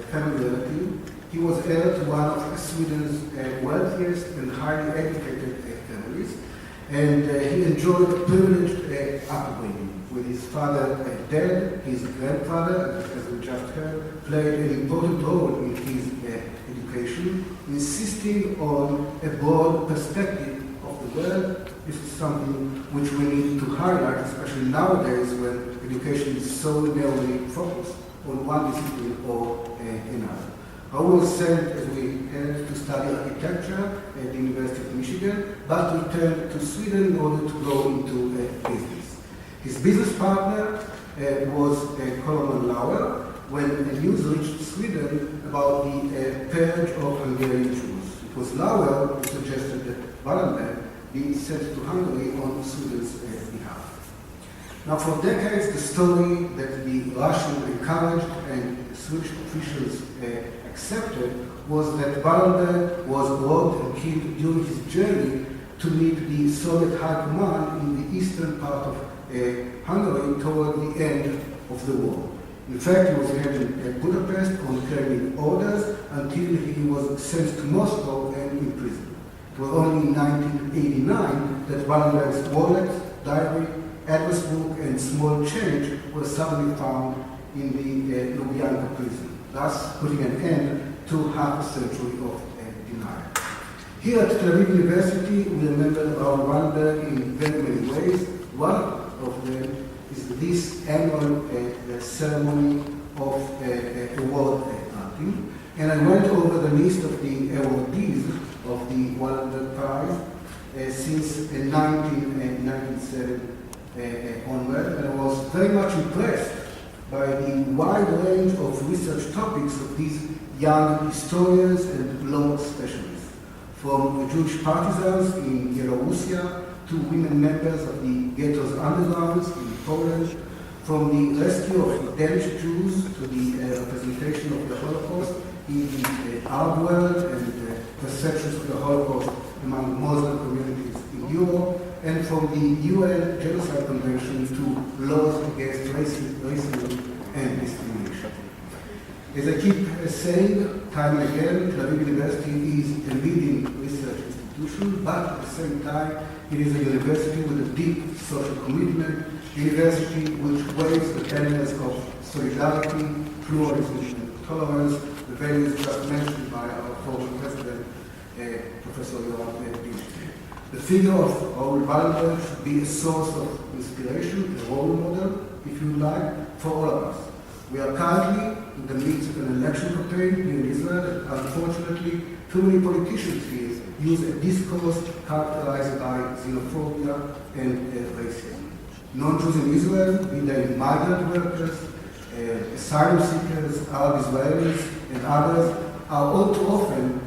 family relative, he was heir to one of Sweden's wealthiest and highly educated families, and he enjoyed a privileged upbringing, with his father dead. His grandfather, as we just heard, played an important role in his education, insisting on a broad perspective of the world. This is something which we need to highlight, especially nowadays when education is so narrowly focused on one discipline or another. I was sent, as we had, to study architecture at the University of Michigan, but returned to Sweden in order to go into business. His business partner was Colonel Lauer when the news reached Sweden about the purge of Hungarian Jews. It was Lauer who suggested that Wallenberg be sent to Hungary on Sweden's behalf. Now, for decades, the story that the Russian encouraged and the Swedish officials accepted was that Wallenberg was robbed and killed during his journey to meet the Soviet High Command in the eastern part of Hungary toward the end of the war. In fact, he was held in Budapest on Kremlin orders until he was sent to Moscow and imprisoned. It was only in 1989 that Wallenberg's wallet, diary, address book, and small change were suddenly found in the Lubyanka prison, thus putting an end to half a century of denial. Here at Tel Aviv University, we remember Raoul Wallenberg in very many ways. One of them is this annual ceremony of award hunting. And I went over the list of the awardees of the Wallenberg Prize since 1997 onward, and I was very much impressed by the wide range of research topics of these young historians and law specialists, from Jewish partisans in Yelorussia to women members of the ghettos undergrounds in Poland, from the rescue of Danish Jews to the representation of the Holocaust in the Arab world and perceptions of the Holocaust among Muslim communities in Europe, and from the UN Genocide Convention to laws against racism and discrimination. As I keep saying time and again, Tel Aviv University is a leading research institution, but at the same time, it is a university with a deep social commitment, a university which weighs the banners of solidarity, pluralism, and tolerance, the values just mentioned by our former president, Professor Yoram Dinstein. The figure of Raoul Wallenberg should be a source of inspiration, a role model, if you like, for all of us. We are currently in the midst of an election campaign here in Israel, and unfortunately, too many politicians here use a discourse characterized by xenophobia and racism. Non-Jews in Israel, be they migrant workers, asylum seekers, Arab Israelis, and others, are all too often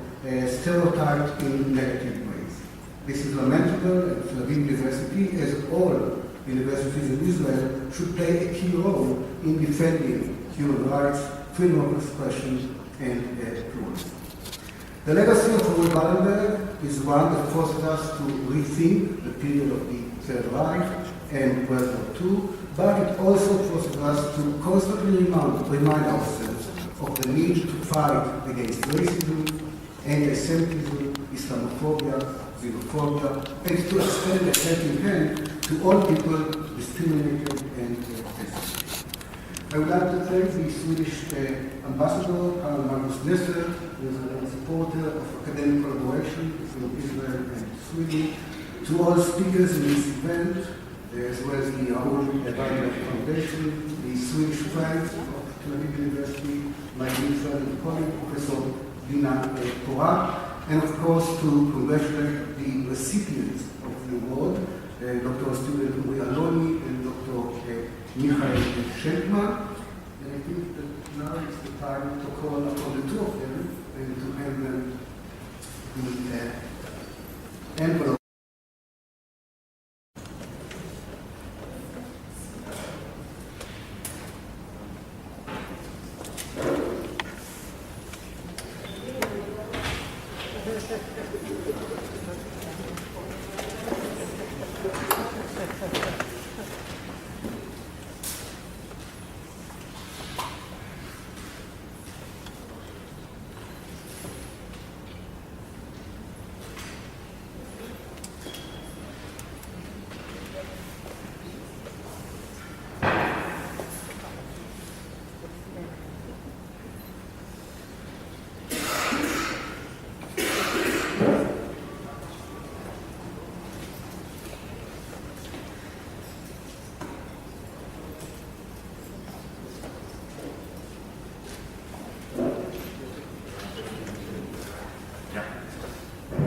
stereotyped in negative ways. This is lamentable, and Tel Aviv University, as all universities in Israel, should play a key role in defending human rights, freedom of expression, and pluralism. The legacy of Raoul Wallenberg is one that forces us to rethink the period of the Third Reich and World War II, but it also forces us to constantly remind ourselves of the need to fight against racism, anti-Semitism, Islamophobia, xenophobia, and to extend a helping hand to all people discriminated and persecuted. I would like to thank the Swedish ambassador, Karl Magnus Nesser, who is a supporter of academic collaboration between Israel and Sweden, to all speakers in this event, as well as the Raoul Wallenberg Foundation, the Swedish Friends of Tel Aviv University, my Israeli colleague, Professor Dina Torah, and of course to congratulate the recipients of the award, Dr. Student Uri Aloni and Dr. Michael Shenkman. And I think that now is the time to call upon the two of them and to hand them the envelope.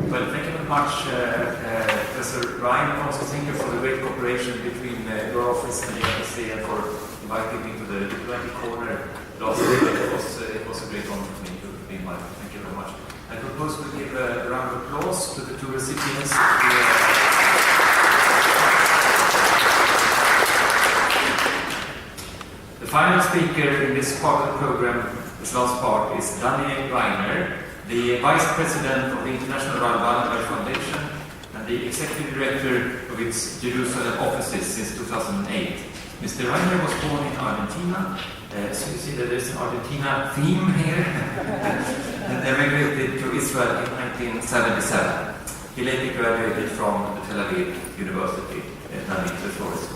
Well, thank you very much, Professor Ryan. Also, thank you for the great cooperation between your office and the embassy, and for inviting me to the diplomatic corner last week. It was a great honor for me to be invited. Thank you very much. I propose we give a round of applause to the two recipients. The final speaker in this part of the program, this last part, is Daniel Reiner, the Vice President of the International Raoul Wallenberg Foundation and the Executive Director of its Jerusalem offices since 2008. Mr. Reiner was born in Argentina, so you see that there's an Argentina theme here, and emigrated to Israel in 1977. He later graduated from the Tel Aviv University, and the Flores.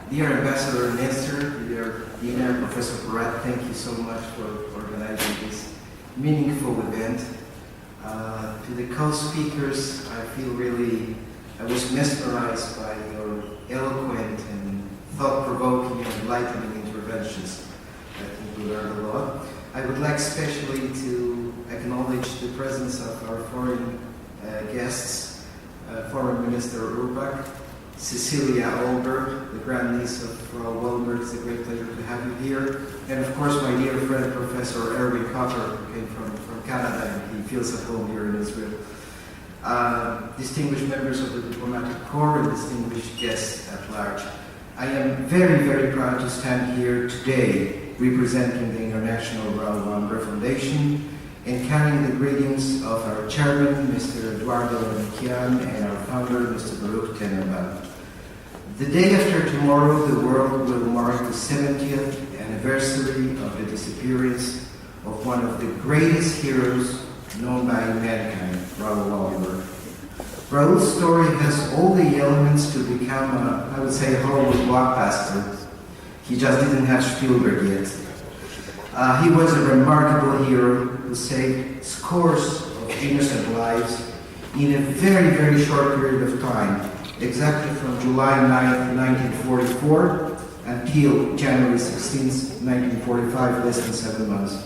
Dear Ambassador Nestor, dear Dina, Professor Barat, thank you so much for organizing this meaningful event. To the co-speakers, I was mesmerized by your eloquent and thought-provoking and enlightening interventions. I think we learned a lot. I would like especially to acknowledge the presence of our foreign guests, Foreign Minister Urbach, Cecilia Olberg, the grandniece of Raoul Wallenberg. It's a great pleasure to have you here. And of course, my dear friend, Professor Erwin Cotter, who came from Canada, and he feels at home here in Israel. distinguished members of the diplomatic corps, and distinguished guests at large. I am very, very proud to stand here today representing the International Raoul Wallenberg Foundation and carrying the greetings of our chairman, Mr. Eduardo Kian, and our founder, Mr. Baruch Tenenbaum. The day after tomorrow, the world will mark the 70th anniversary of the disappearance of one of the greatest heroes known by mankind, Raoul Wallenberg. Raoul's story has all the elements to become, I would say, a Hollywood blockbuster. He just didn't have Spielberg yet. He was a remarkable hero who saved scores of innocent lives in a very, very short period of time, exactly from July 9th, 1944 until January 16th, 1945, less than 7 months.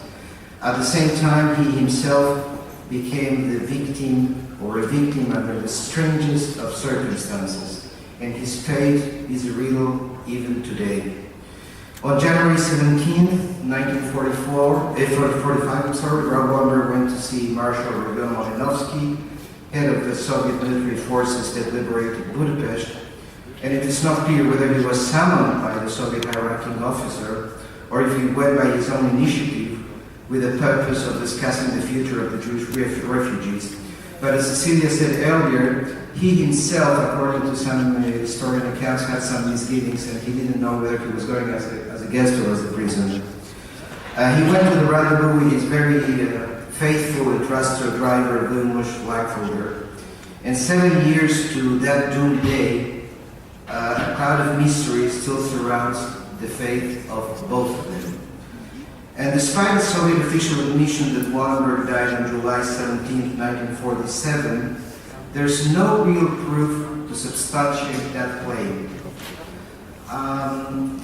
At the same time, he himself became the victim or a victim under the strangest of circumstances, and his fate is a riddle even today. On January 17, 1945, Raoul Wallenberg went to see Marshal Rebel Malinovsky, head of the Soviet military forces that liberated Budapest, and it is not clear whether he was summoned by the Soviet high-ranking officer or if he went by his own initiative with the purpose of discussing the future of the Jewish refugees. But as Cecilia said earlier, he himself, according to some historian accounts, had some misgivings, and he didn't know whether he was going as a guest or as a prisoner. He went to the rendezvous with his very faithful and trusted driver, Wilhelm Lackfelder. And 7 years to that doomed day, a cloud of mystery still surrounds the fate of both of them. And despite the Soviet official admission that Wallenberg died on July 17, 1947, there's no real proof to substantiate that claim.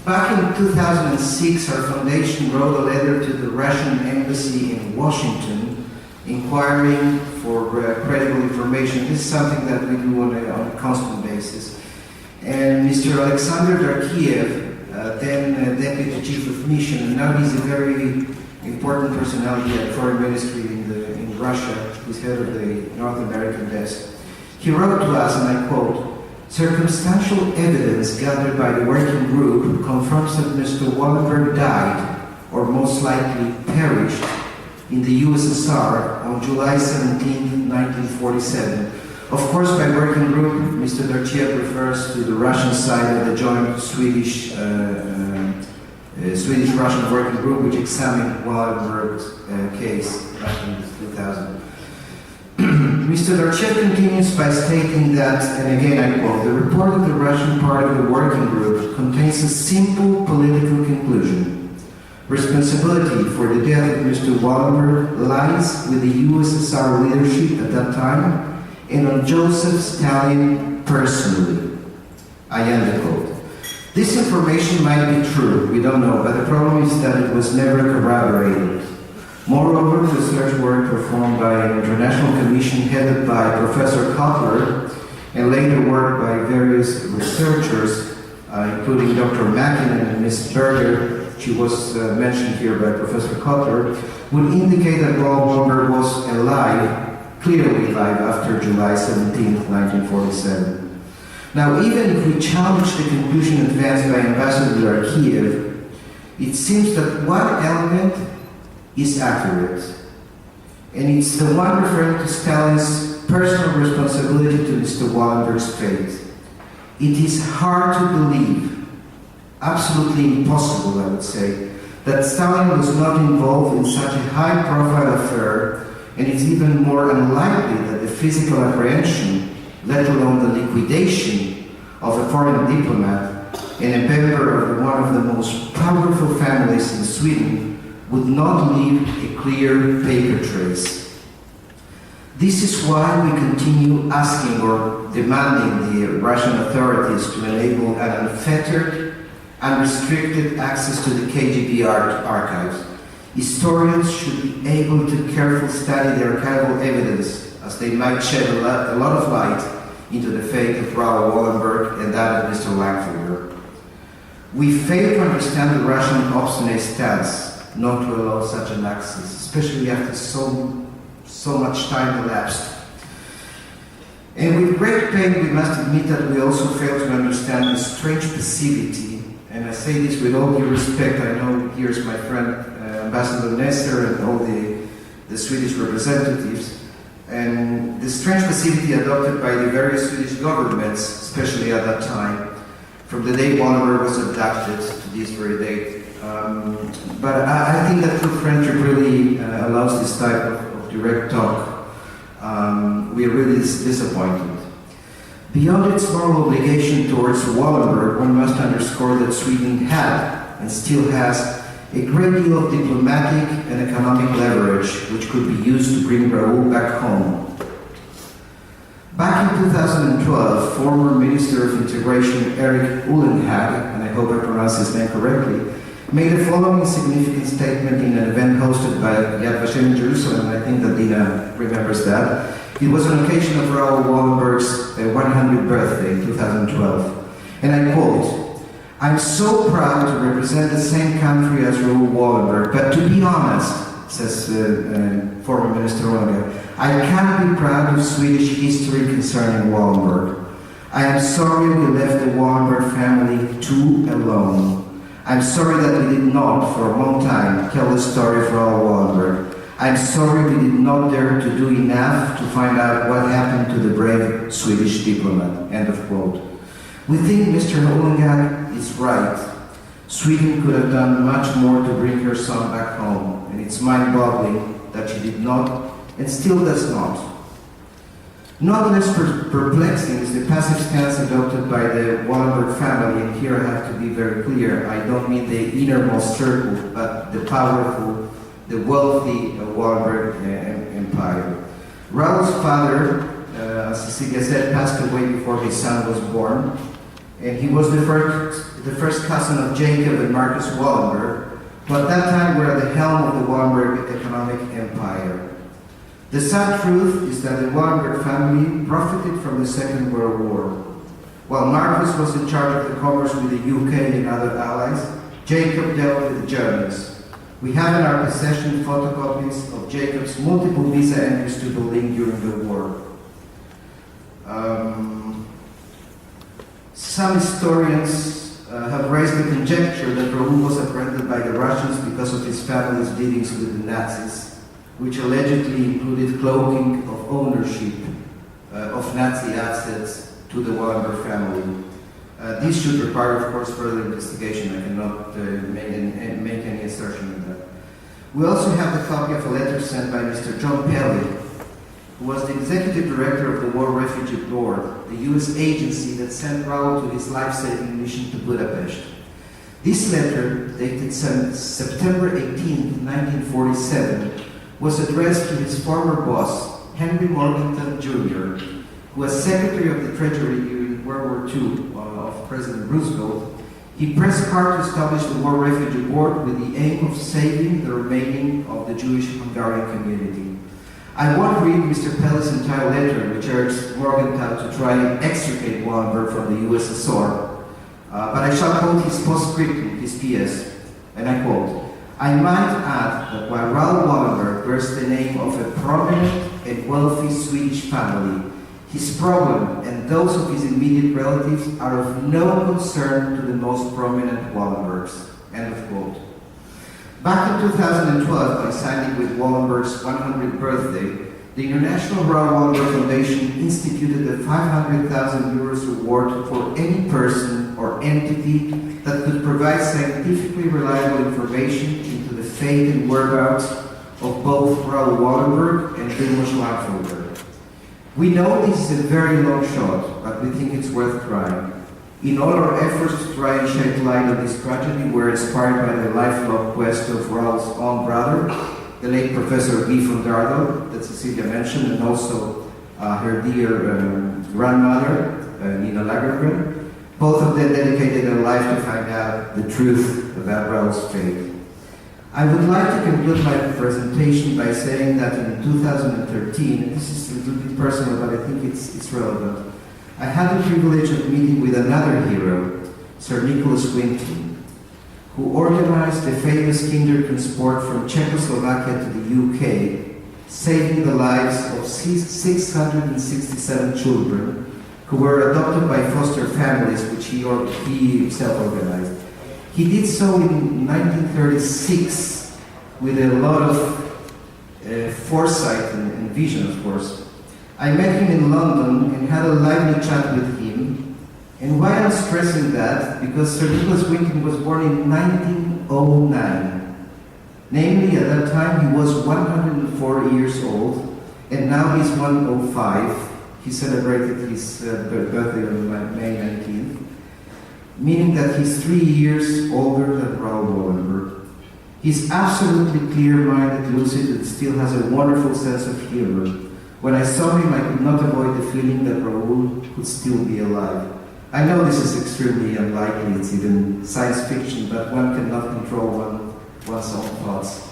Back in 2006, our foundation wrote a letter to the Russian embassy in Washington inquiring for credible information. This is something that we do on a constant basis. And Mr. Alexander Darkiev, then Deputy Chief of Mission, and now he's a very important personality at the Foreign Ministry in Russia, he's head of the North American desk. He wrote to us, and I quote, "Circumstantial evidence gathered by the working group confirms that Mr. Wallenberg died, or most likely perished, in the USSR on July 17, 1947. Of course, by working group, Mr. Darkiev refers to the Russian side of the joint Swedish-Russian working group, which examined Wallenberg's case back in 2000. Mr. Darkiev continues by stating that, and again I quote, "The report of the Russian part of the working group contains a simple political conclusion. Responsibility for the death of Mr. Wallenberg lies with the USSR leadership at that time and on Joseph Stalin personally." I end the quote. This information might be true, we don't know, but the problem is that it was never corroborated. Moreover, research work performed by an international commission headed by Professor Kotler and later work by various researchers, including Dr. Mackinnon and Ms. Berger, she was mentioned here by Professor Kotler, would indicate that Raoul Wallenberg was alive, clearly alive after July 17, 1947. Now, even if we challenge the conclusion advanced by Ambassador Darkiev, it seems that one element is accurate, and it's the one referring to Stalin's personal responsibility to Mr. Wallenberg's fate. It is hard to believe, absolutely impossible, I would say, that Stalin was not involved in such a high-profile affair, and it's even more unlikely that the physical apprehension, let alone the liquidation of a foreign diplomat and a member of one of the most powerful families in Sweden would not leave a clear paper trace. This is why we continue asking or demanding the Russian authorities to enable an unfettered, unrestricted access to the KGB archives. Historians should be able to carefully study the archival evidence, as they might shed a lot of light into the fate of Raoul Wallenberg and that of Mr. Lackfelder. We fail to understand the Russian obstinate stance not to allow such an access, especially after so much time elapsed. And with great pain, we must admit that we also fail to understand the strange passivity, and I say this with all due respect. I know here's my friend Ambassador Nestor and all the Swedish representatives, and the strange passivity adopted by the various Swedish governments, especially at that time, from the day Wallenberg was abducted to this very date. But I think that true friendship really allows this type of direct talk. We are really disappointed. Beyond its moral obligation towards Wallenberg, one must underscore that Sweden had and still has a great deal of diplomatic and economic leverage which could be used to bring Raoul back home. Back in 2012, former Minister of Integration Erik Ullenhag, and I hope I pronounce his name correctly, made the following significant statement in an event hosted by Yad Vashem in Jerusalem, and I think that Dina remembers that. It was on occasion of Raoul Wallenberg's 100th birthday in 2012. And I quote, "I'm so proud to represent the same country as Raoul Wallenberg, but to be honest," says former Minister Ullenhag, "I can't be proud of Swedish history concerning Wallenberg. I am sorry we left the Wallenberg family too alone. I'm sorry that we did not, for a long time, tell the story of Raoul Wallenberg. I'm sorry we did not dare to do enough to find out what happened to the brave Swedish diplomat." End of quote. We think Mr. Ullenhag is right. Sweden could have done much more to bring her son back home, and it's mind-boggling that she did not, and still does not. Not less perplexing is the passive stance adopted by the Wallenberg family, and here I have to be very clear. I don't mean the innermost circle, but the powerful, the wealthy Wallenberg empire. Raoul's father, as Cecilia said, passed away before his son was born, and he was the first cousin of Jacob and Marcus Wallenberg, who at that time were at the helm of the Wallenberg economic empire. The sad truth is that the Wallenberg family profited from the Second World War. While Marcus was in charge of the commerce with the UK and other allies, Jacob dealt with the Germans. We have in our possession photocopies of Jacob's multiple visa entries to Berlin during the war. Some historians have raised the conjecture that Raoul was apprehended by the Russians because of his family's dealings with the Nazis, which allegedly included cloaking of ownership of Nazi assets to the Wallenberg family. This should require, of course, further investigation. I cannot make any assertion on that. We also have the copy of a letter sent by Mr. John Pelly, who was the executive director of the War Refugee Board, the U.S. agency that sent Raoul to his life-saving mission to Budapest. This letter, dated September 18, 1947, was addressed to his former boss, Henry Morgenthau Jr., who was Secretary of the Treasury during World War II of President Roosevelt. He pressed hard to establish the War Refugee Board with the aim of saving the remaining of the Jewish Hungarian community. I won't read Mr. Pelly's entire letter, which urged Morgenthau to try and extricate Wallenberg from the USSR, but I shall quote his postscriptum, his PS, and I quote, "I might add that while Raoul Wallenberg bears the name of a prominent and wealthy Swedish family, his problem and those of his immediate relatives are of no concern to the most prominent Wallenbergs." End of quote. Back in 2012, coinciding with Wallenberg's 100th birthday, the International Raoul Wallenberg Foundation instituted a 500,000 euros reward for any person or entity that could provide scientifically reliable information into the fate and whereabouts of both Raoul Wallenberg and Vilmos Schweinfelder. We know this is a very long shot, but we think it's worth trying. In all our efforts to try and shed light on this tragedy, we're inspired by the lifelong quest of Raoul's own brother, the late Professor Guy von Dardo, that Cecilia mentioned, and also her dear grandmother, Nina Lagergren. Both of them dedicated their life to find out the truth about Raoul's fate. I would like to conclude my presentation by saying that in 2013, and this is a little bit personal, but I think it's relevant, I had the privilege of meeting with another hero, Sir Nicholas Winton, who organized the famous kindertransport from Czechoslovakia to the UK saving the lives of 667 children who were adopted by foster families, which he himself organized. He did so in 1936 with a lot of foresight and vision, of course. I met him in London and had a lively chat with him. And why I'm stressing that? Because Sir Nicholas Winton was born in 1909. Namely, at that time he was 104 years old, and now he's 105. He celebrated his birthday on May 19th, meaning that he's 3 years older than Raoul Wallenberg. He's absolutely clear-minded, lucid, and still has a wonderful sense of humor. When I saw him, I could not avoid the feeling that Raoul could still be alive. I know this is extremely unlikely, it's even science fiction, but one cannot control one's own thoughts.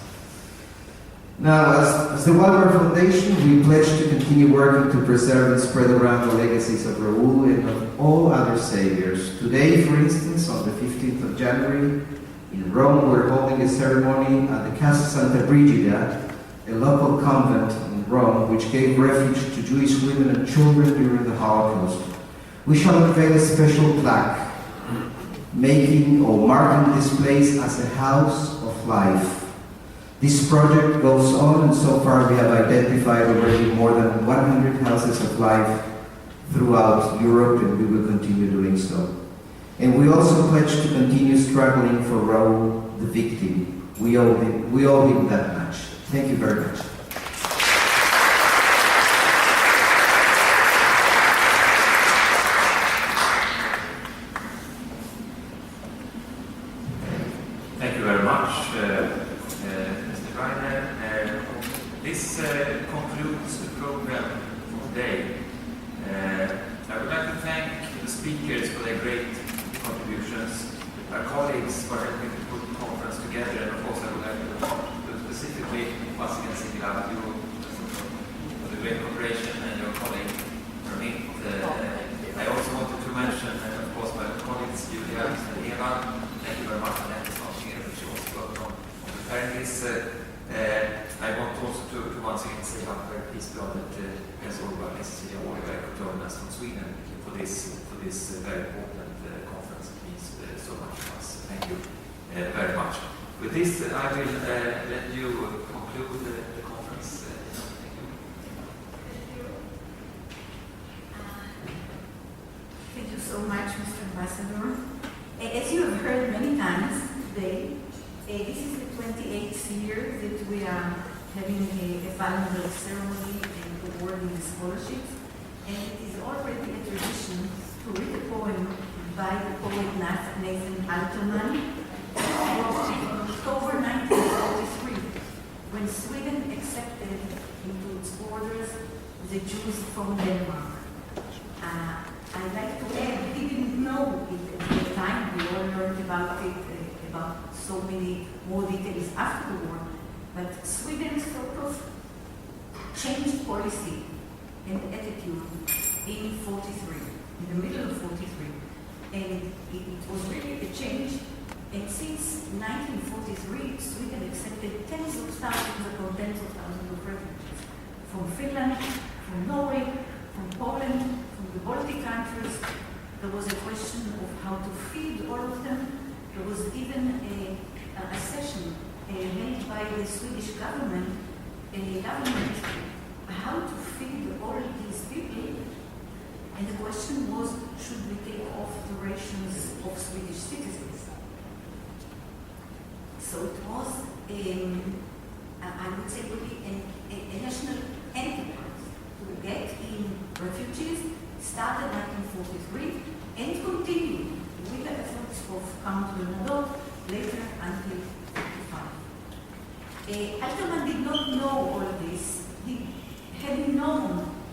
Now, as the Wallenberg Foundation, we pledge to continue working to preserve and spread around the legacies of Raoul and of all other saviors. Today, for instance, on the 15th of January, in Rome, we're holding a ceremony at the Casa Santa Brigida, a local convent in Rome, which gave refuge to Jewish women and children during the Holocaust. We shall unveil a special plaque, making or marking this place as a house of life. This project goes on, and so far we have identified already more than 100 houses of life throughout Europe, and we will continue doing so. And we also pledge to continue struggling for Raoul, the victim. We owe him that much. Thank you very much. Thank you very much, Mr. Reiner. This concludes the program for today. I would like to thank the speakers for their great contributions, our colleagues for helping to put the conference together, and of course I would like to specifically once again single you for the great cooperation and your colleague Ramit. I also wanted to mention, of course, my colleagues Julia and Eva. Thank you very much for that. She also worked on preparing this. I want also to once again say how very pleased we are that as Olga and Cecilia Wallenberg could join us from Sweden for this very important conference. It means so much to us. Thank you very much. With this, I will let you conclude the conference. Thank you so much, Mr. Ambassador. As you have heard many times today, this is the 28th year that we are having a Wallenberg ceremony and awarding the scholarships. And it is already a tradition to read a poem by the poet Nathan Alterman from October 1943, when Sweden accepted into its borders the Jews from Denmark. I'd like to add, we didn't know it at the time. We all learned about it, about so many more details after the war. But Sweden sort of changed policy and attitude in 43, in the middle of 43. And it was really a change. And since 1943, Sweden accepted tens of thousands upon tens of thousands of refugees from Finland, from Norway, from Poland, from the Baltic countries. There was a question of how to feed all of them. There was even a session made by the Swedish government, how to feed all these people. And the question was, should we take off the rations of Swedish citizens? So it was, I would say, really a national enterprise to get in refugees, started 1943 and continued with the efforts of Count Bernadot later until 1945. Alterman did not know all this. Had he known,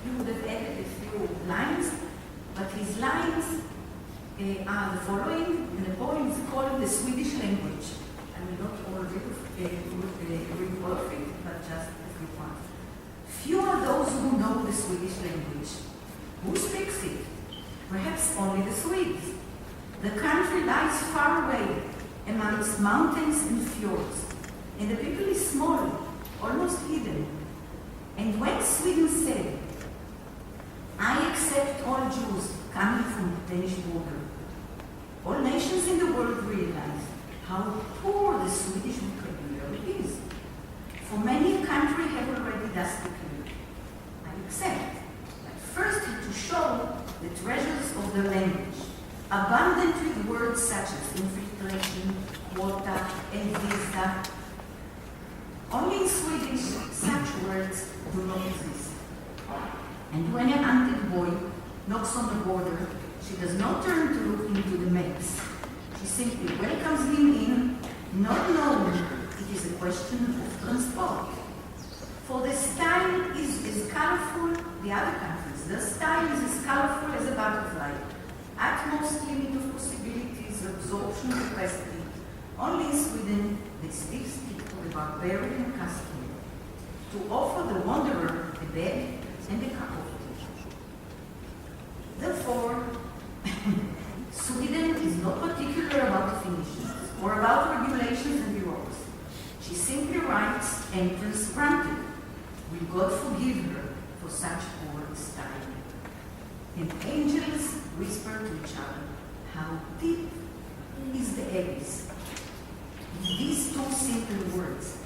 he would have added a few lines, but his lines are the following, and the poem is called The Swedish Language. I will not all read all of it, but just a few parts. Few are those who know the Swedish language. Who speaks it? Perhaps only the Swedes. The country lies far away amongst mountains and fjords, and the people is small, almost hidden. And when Sweden said, I accept all Jews coming from the Danish border, all nations in the world realized how poor the Swedish vocabulary is. For many, a country have already thus declared, I accept, but first had to show the treasures of the language, abundant with words such as infiltration, quota, and visa. Only in Swedish such words do not exist. And when an hunted boy knocks on the border, she does not turn to look into the maps. She simply welcomes him in, not knowing it is a question of transport. For the style is as colorful, the other countries, the style is as colorful as a butterfly. Utmost limit of possibilities, absorption capacity. Only in Sweden, they still stick to the barbarian custom to offer the wanderer a bed and a cup of tea. Therefore, Sweden is not particular about definitions or about regulations and bureaus. She simply writes entrance granted. Will God forgive her for such poor style? And angels whisper to each other, how deep is the abyss? With these two simple words,